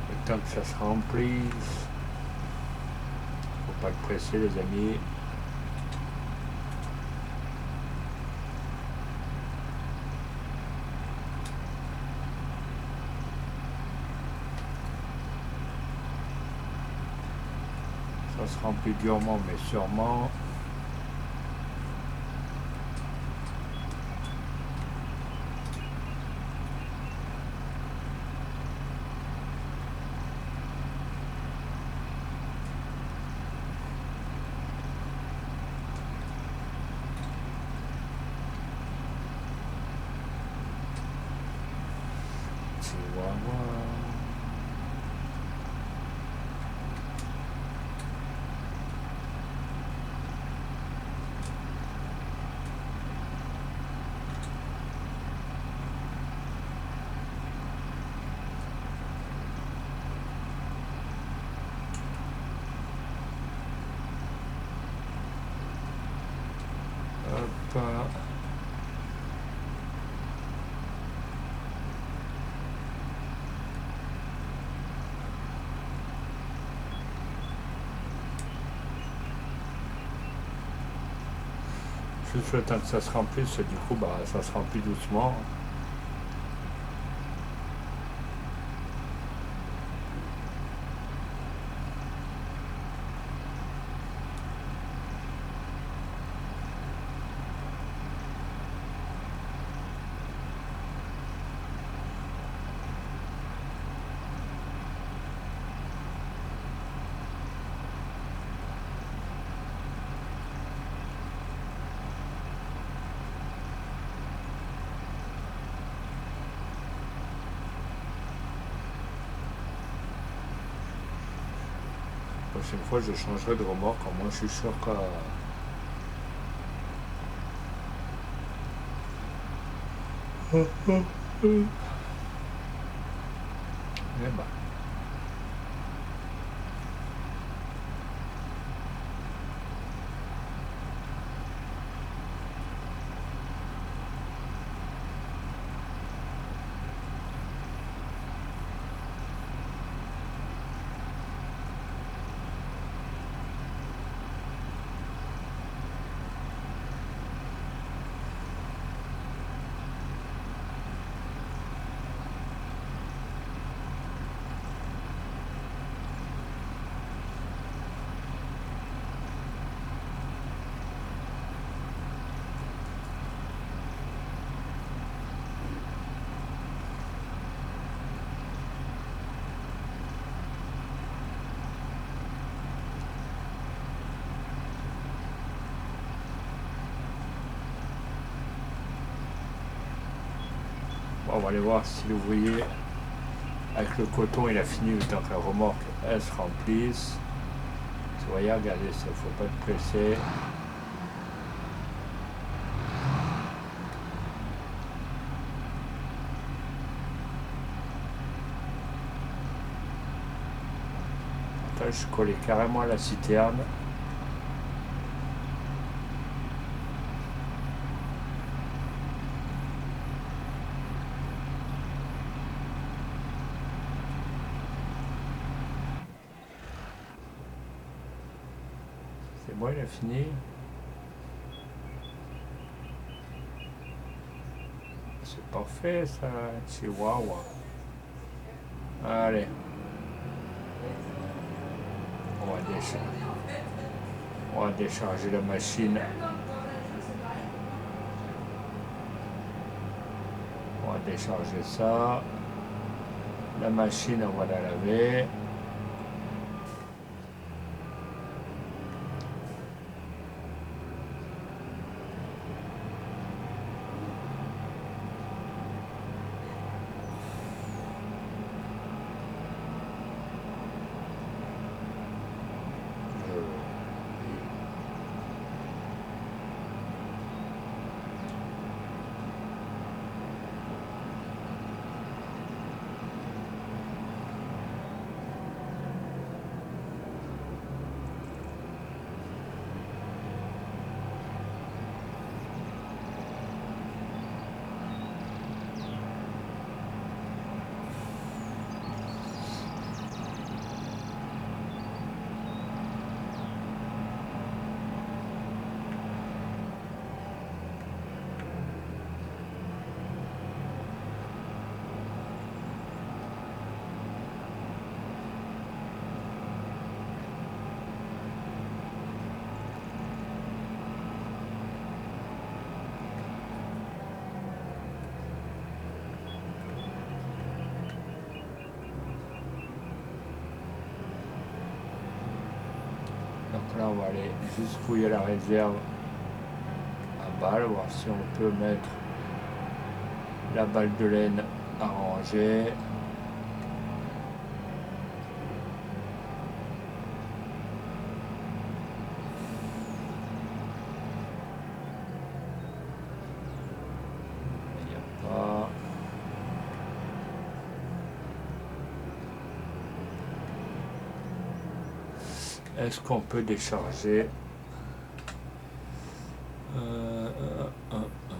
S1: Le temps que ça se remplisse. Faut pas le presser les amis. Ça se remplit durement mais sûrement. Chihuahua. Hop. Juste le temps que ça se remplisse, du coup, bah, ça se remplit doucement. La prochaine fois, je changerai de remorque. Moi, je suis sûr que. Eh ben. Bon, on va aller voir si l'ouvrier, avec le coton, il a fini le temps que la remorque elle se remplisse. Vous voyez, regardez, il ne faut pas être pressé. Attends, je collais carrément à la citerne. C'est bon, il a fini. C'est parfait ça, Chihuahua. Allez. On va décharger la machine. On va décharger ça. La machine, on va la laver. Donc là, on va aller juste fouiller la réserve à balle, voir si on peut mettre la balle de laine à ranger. Est-ce qu'on peut décharger euh, euh, euh, euh.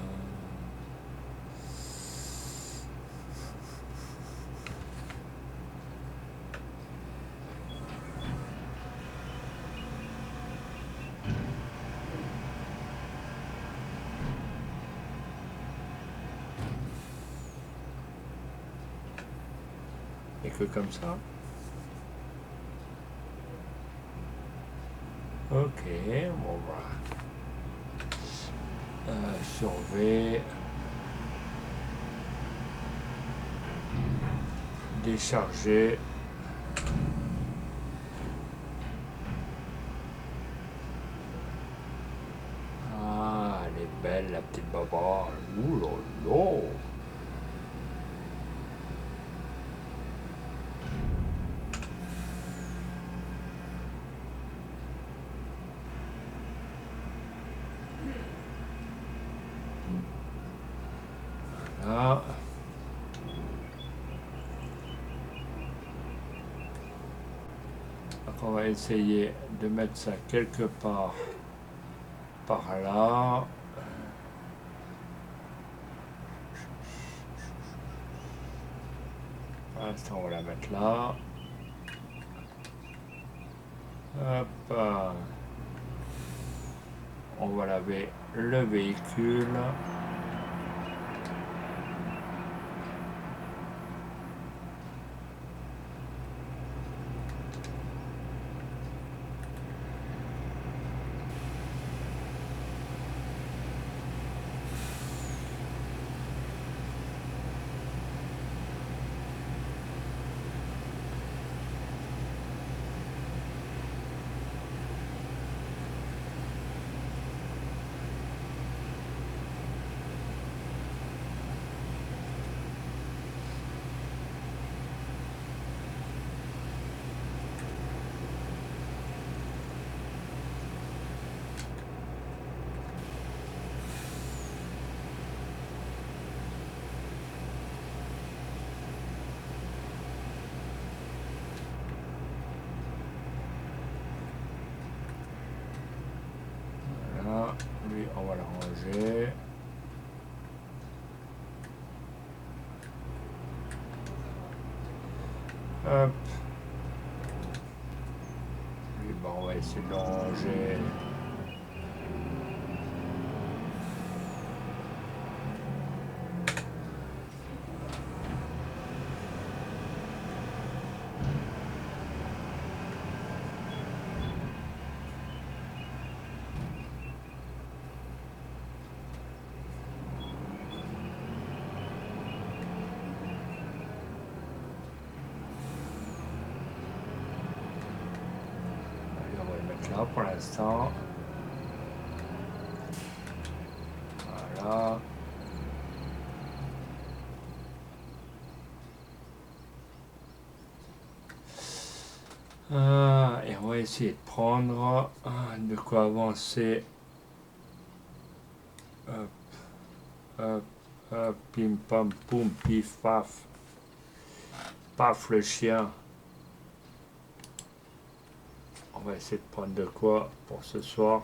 S1: Et que comme ça? Ok, bon voilà. Surveille, décharger. Ah, elle est belle la petite baba. Ouh là là. Là. Donc on va essayer de mettre ça quelque part par là. Pour l'instant, on va la mettre là. Hop. On va laver le véhicule. Voilà. Lui, on va le ranger. Hop. Lui, bon, on va essayer de le ranger. Allez, on va le mettre là pour l'instant. Voilà. Et on va essayer de prendre de quoi avancer. Hop, hop, hop, pim pam poum, pif paf. Paf le chien. On va essayer de prendre de quoi pour ce soir.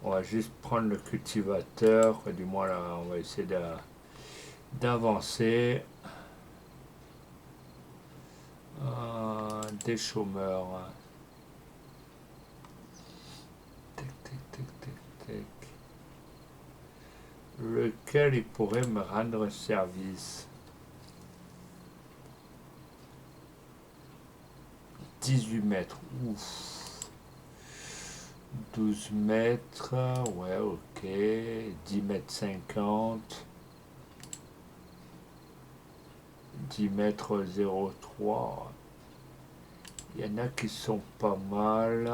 S1: On va juste prendre le cultivateur. Du moins là, on va essayer d'avancer. Des chômeurs. Tac, tac, tac, tac, tac. Lequel il pourrait me rendre service? 18 mètres. Ouf. 12 mètres. Ouais, ok. 10 mètres 50. 10 mètres 03. Il y en a qui sont pas mal.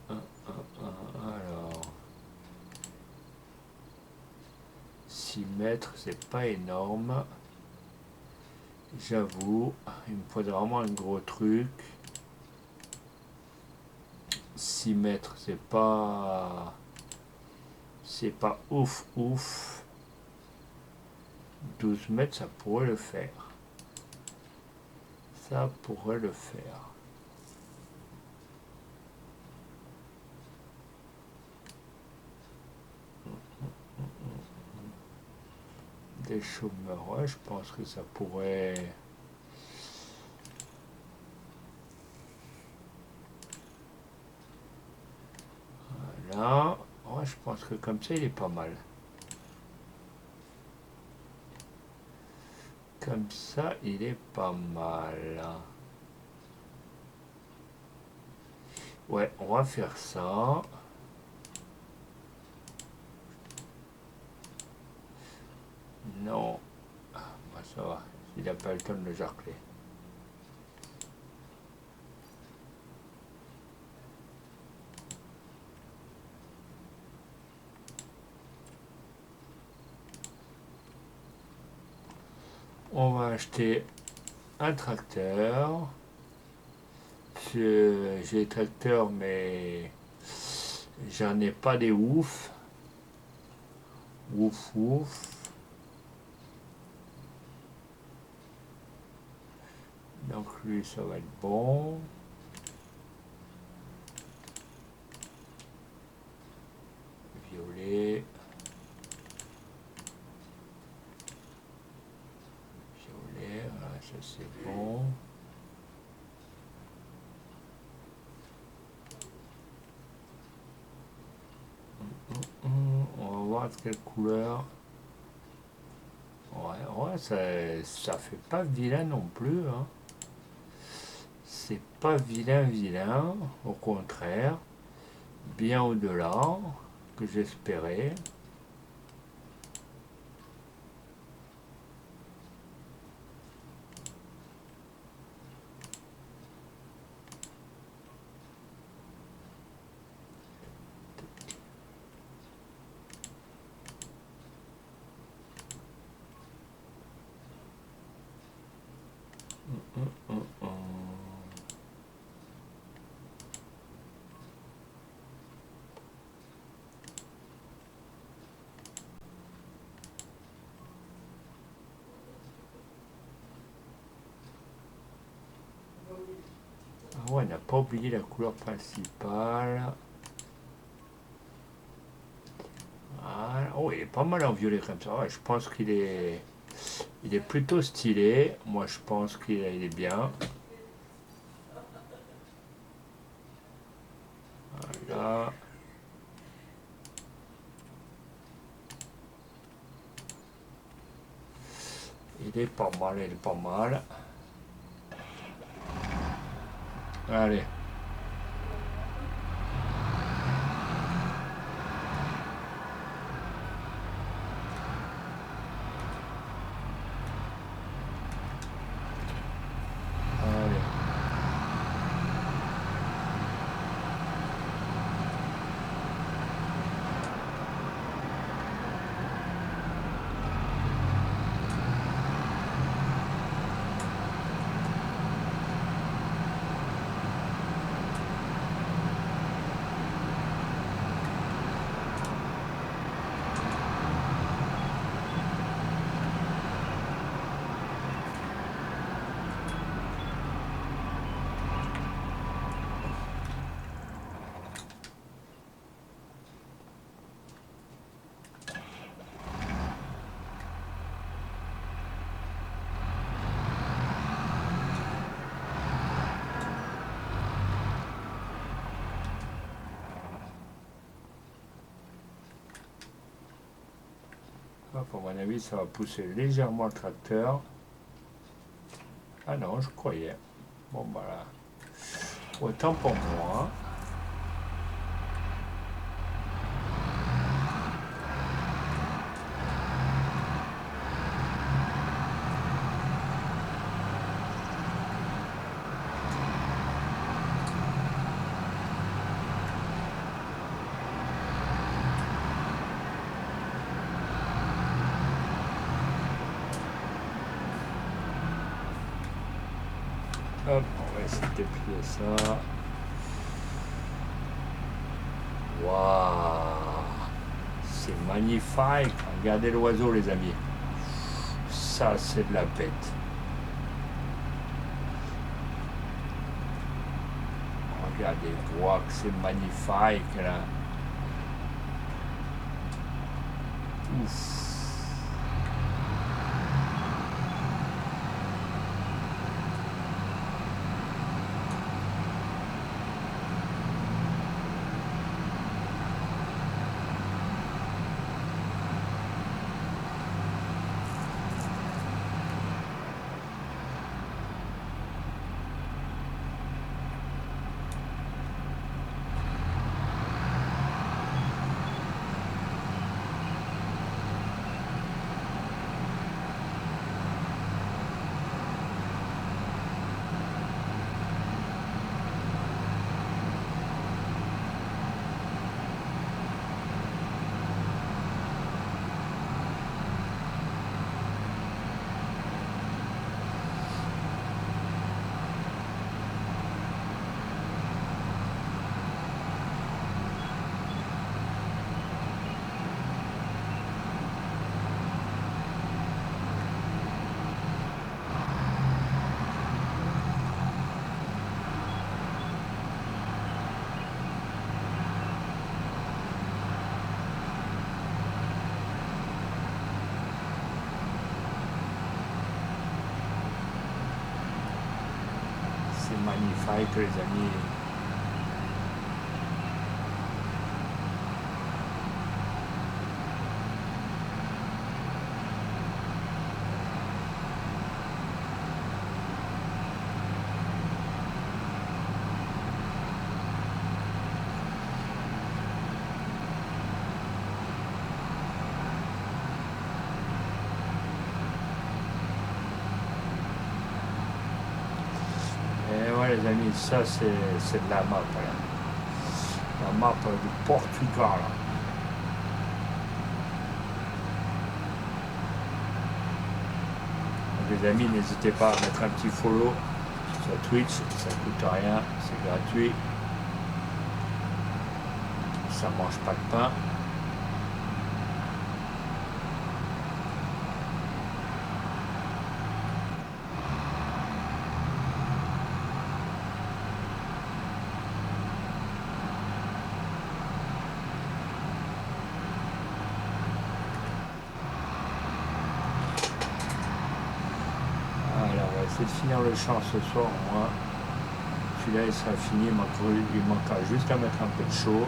S1: Alors, 6 mètres, c'est pas énorme. J'avoue, il me faudrait vraiment un gros truc. 6 mètres, c'est pas... C'est pas ouf ouf. 12 mètres, ça pourrait le faire. Ça pourrait le faire. Des chômeurs, ouais, je pense que ça pourrait... Voilà. Ouais, je pense que comme ça, il est pas mal. Comme ça, il est pas mal. Ouais, on va faire ça. Non. Ah, bah ça va. Il n'a pas le temps de le jarcler. On va acheter un tracteur. J'ai des tracteurs, mais j'en ai pas des ouf. Ouf, ouf. Donc lui, ça va être bon. Violet. Violet, voilà, ça c'est bon. On va voir quelle couleur. Ouais, ouais, ça fait pas vilain non plus, hein. C'est pas vilain, vilain. Au contraire, bien au-delà que j'espérais. Ah ouais, on n'a pas oublié la couleur principale. Voilà. Oh, il est pas mal en violet comme ça. Ouais, je pense il est plutôt stylé. Moi, je pense qu'il est bien. Voilà. Il est pas mal, il est pas mal. Allez. Allez. Hop, à mon avis, ça va pousser légèrement le tracteur. Ah non, je croyais. Bon, voilà. Autant pour moi. Hop, on va essayer de déplier ça. Waouh, c'est magnifique. Regardez l'oiseau, les amis. Ça, c'est de la bête. Regardez, voir que c'est magnifique, là. Ouf. Magnifique, les amis. Les amis, ça c'est de la map, là. La map du Portugal. Donc, les amis, n'hésitez pas à mettre un petit follow sur Twitch, ça ne coûte rien, c'est gratuit, ça mange pas de pain. De finir le champ ce soir au moins. Celui-là il sera fini, il manquera juste à mettre un peu de chaud.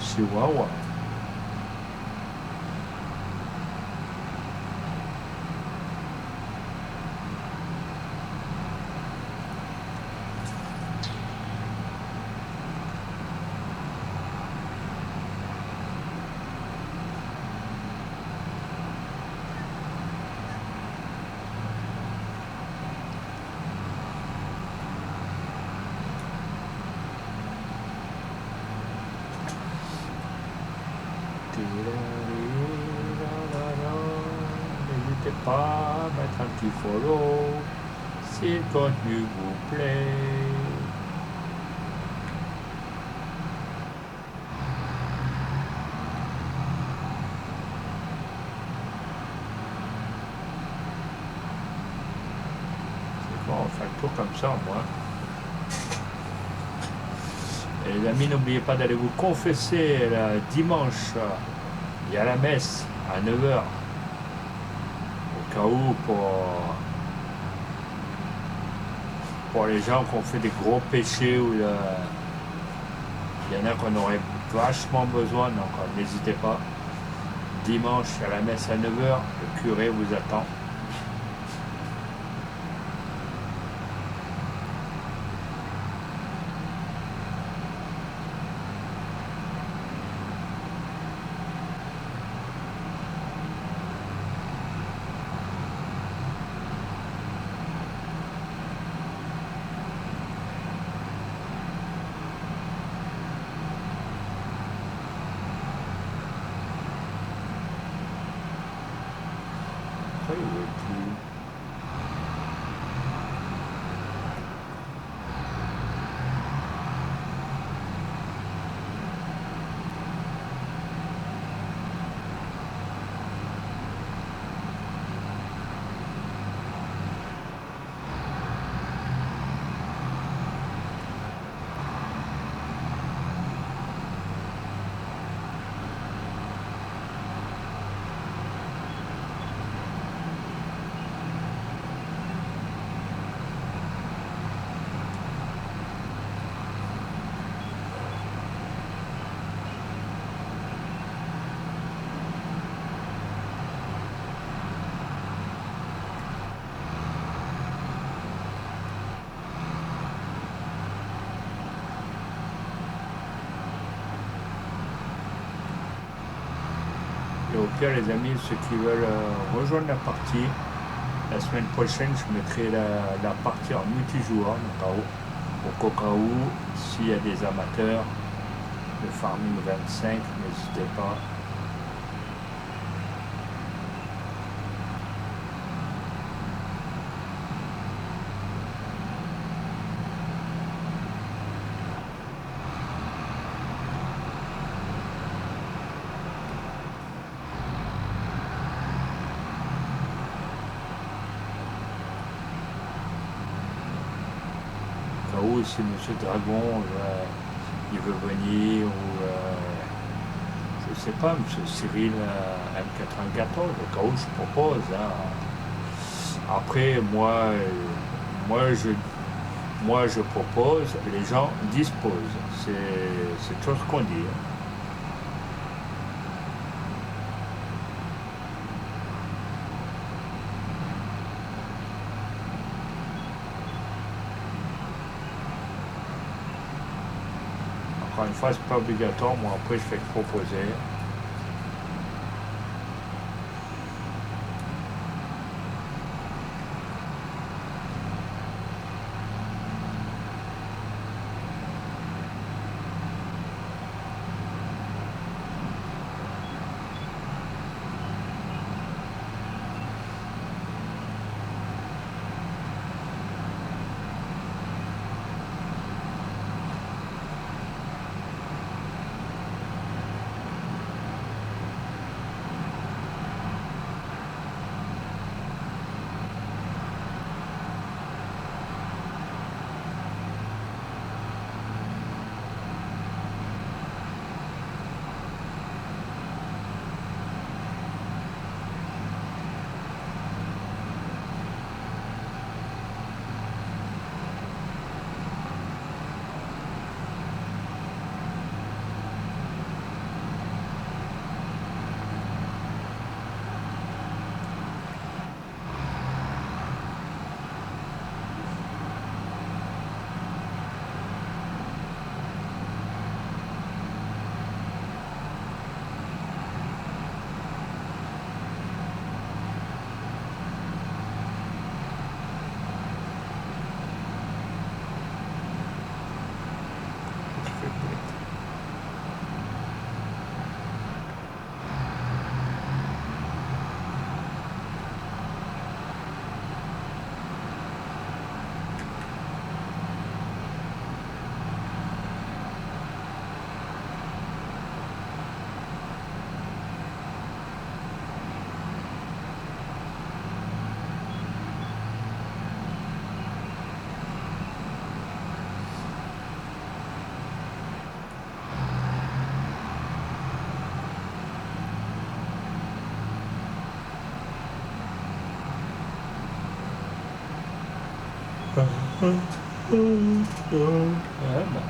S1: Chihuahua. N'hésitez pas à mettre un petit follow si le contenu vous plaît. va faire le tour comme ça, moi. Et les amis, n'oubliez pas d'aller vous confesser dimanche. Il y a la messe à 9 h. Au cas où, pour les gens qui ont fait des gros péchés, ou il y en a qu'on aurait vachement besoin, donc n'hésitez pas. Dimanche, à la messe à 9 h, le curé vous attend. Après, il est plus... Et au pire, les amis, ceux qui veulent rejoindre la partie, la semaine prochaine, je mettrai la partie en multijoueur, au cas où, s'il y a des amateurs de Farming 25, n'hésitez pas. Au cas où, si Monsieur Dragon il veut venir, ou je sais pas, Monsieur Cyril M94, au cas où je propose. Hein. Après, moi, je propose, les gens disposent. C'est chose qu'on dit. Hein. Encore une fois, c'est pas obligatoire. Moi, après, je fais que proposer. Ouais, bah,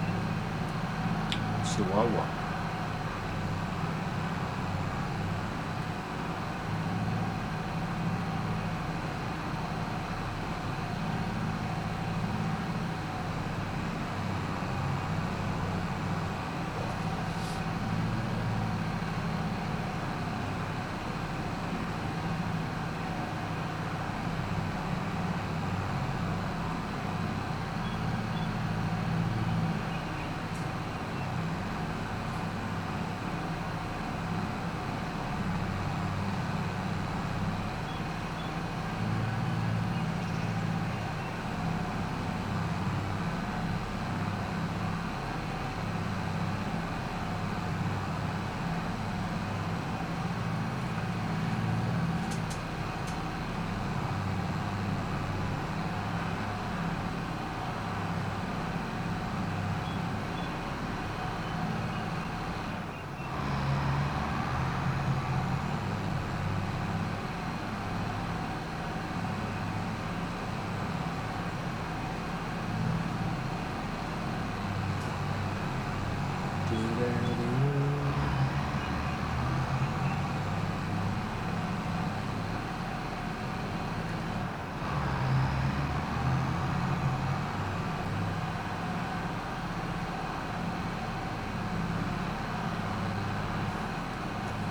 S1: c'est vrai, ouais.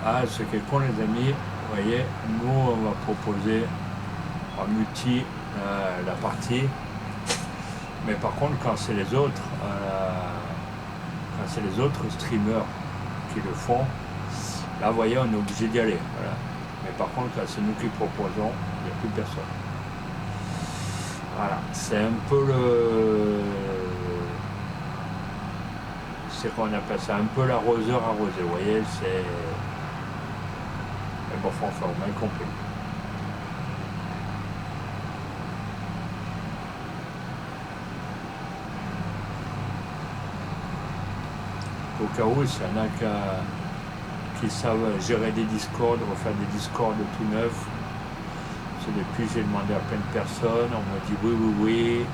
S1: Ah, ce qui est con, les amis, vous voyez, nous, on va proposer en multi la partie, mais par contre, quand c'est les autres, streamers qui le font, là, vous voyez, on est obligé d'y aller. Voilà. Mais par contre, quand c'est nous qui proposons, il n'y a plus personne. Voilà, c'est un peu c'est qu'on appelle ça un peu l'arroseur arrosé, vous voyez, c'est... Mais bon, enfin, on a compris. Au cas où, s'il y en a qui savent gérer des Discord, refaire des Discord tout neufs, c'est depuis j'ai demandé à plein de personnes, on m'a dit oui, oui, oui.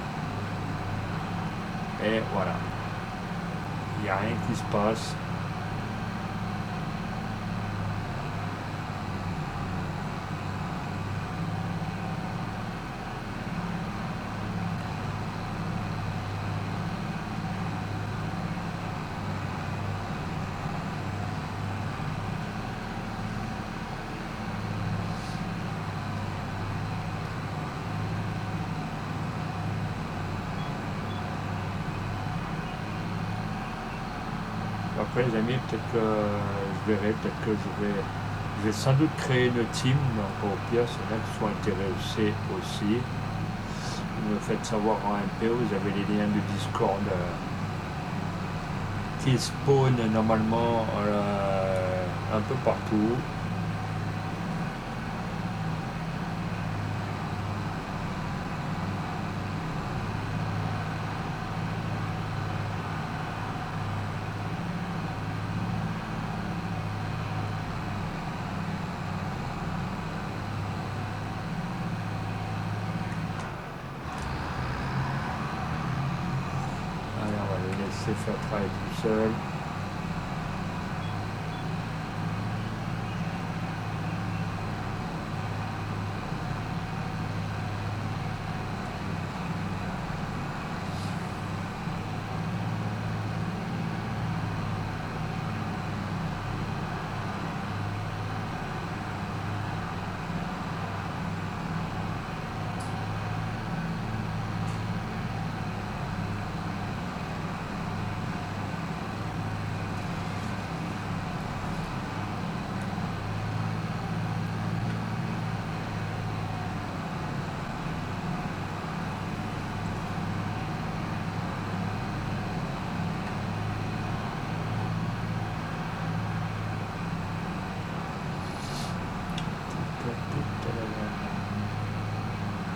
S1: Et voilà. Il n'y a rien qui se passe. Après les amis, peut-être que je verrai, peut-être que je vais sans doute créer une team, donc au pire, c'est là qui sont intéressés aussi. Vous me faites savoir en MP, vous avez les liens de Discord qui spawnent normalement un peu partout. Allez, on va le laisser faire travailler tout seul.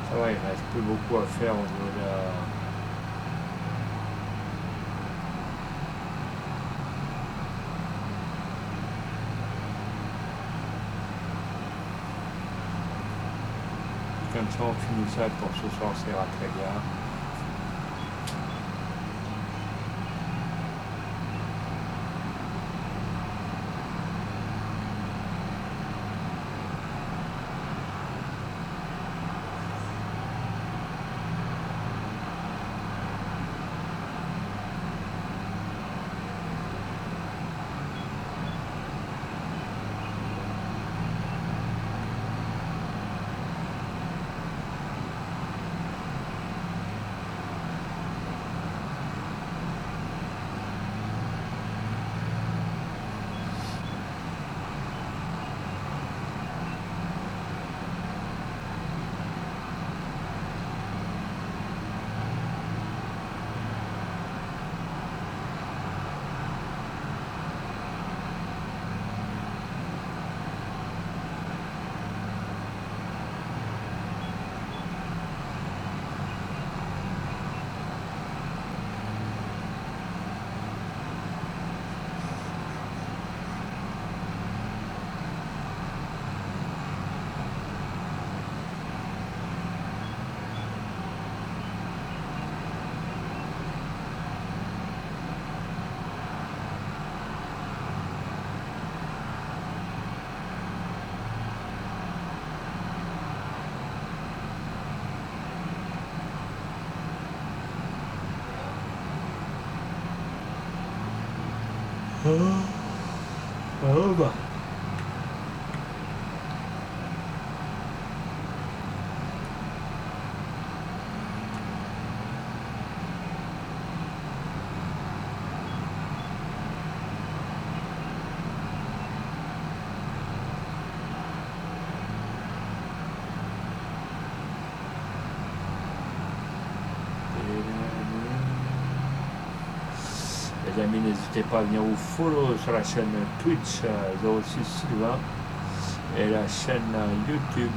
S1: Ça va, il ne reste plus beaucoup à faire au niveau de la... Comme ça, on finit ça pour ce soir, ça ira très bien. Ah, ah bah. Les amis, n'hésitez pas à venir vous follow sur la chaîne Twitch 06 Sylvain et la chaîne YouTube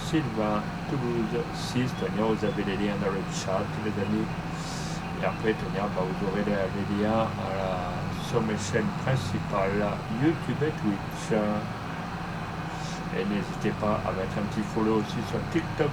S1: Sylvain Toulouse 6. Tenir, vous avez les liens dans le chat, les amis. Et après, tenir, vous aurez les liens sur mes chaînes principales YouTube et Twitch. Et n'hésitez pas à mettre un petit follow aussi sur TikTok.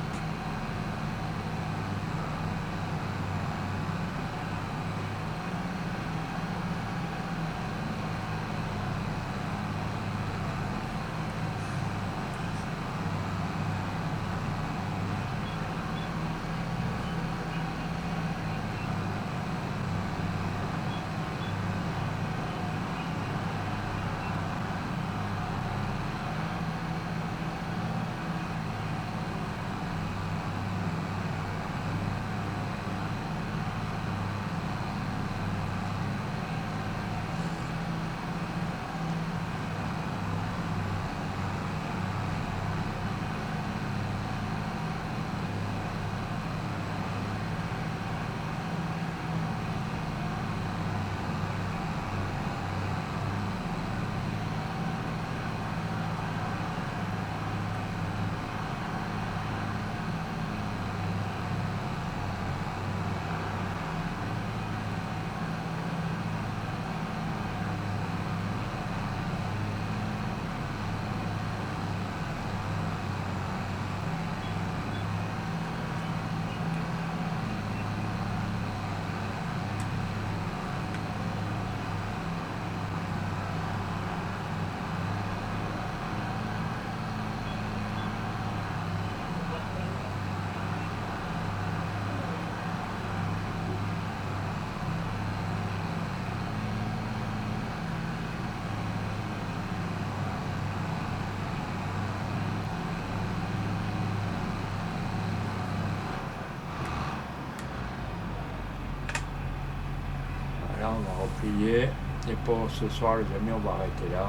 S1: Voilà, on va replier. Et pour ce soir, les amis, on va arrêter là.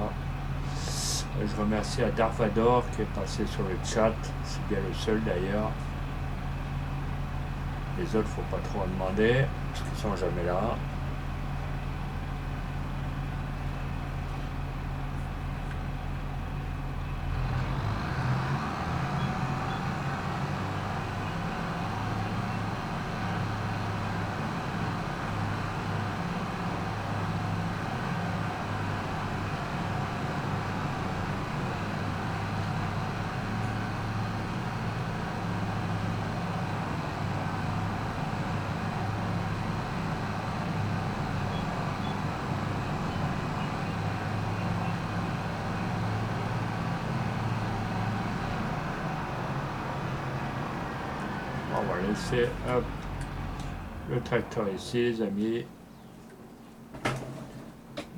S1: Je remercie à Darvador qui est passé sur le chat. C'est bien le seul d'ailleurs. Les autres, faut pas trop en demander, parce qu'ils sont jamais là. On va laisser le tracteur ici, les amis.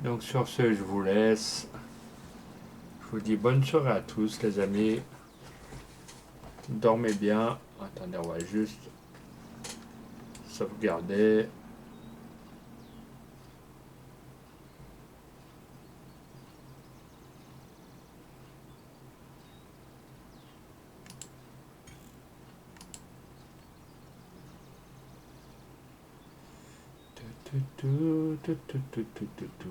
S1: Donc sur ce, je vous laisse. Je vous dis bonne soirée à tous, les amis. Dormez bien. Attendez, on va juste sauvegarder. Tout, tout, tout, tout, tout, tout, tout.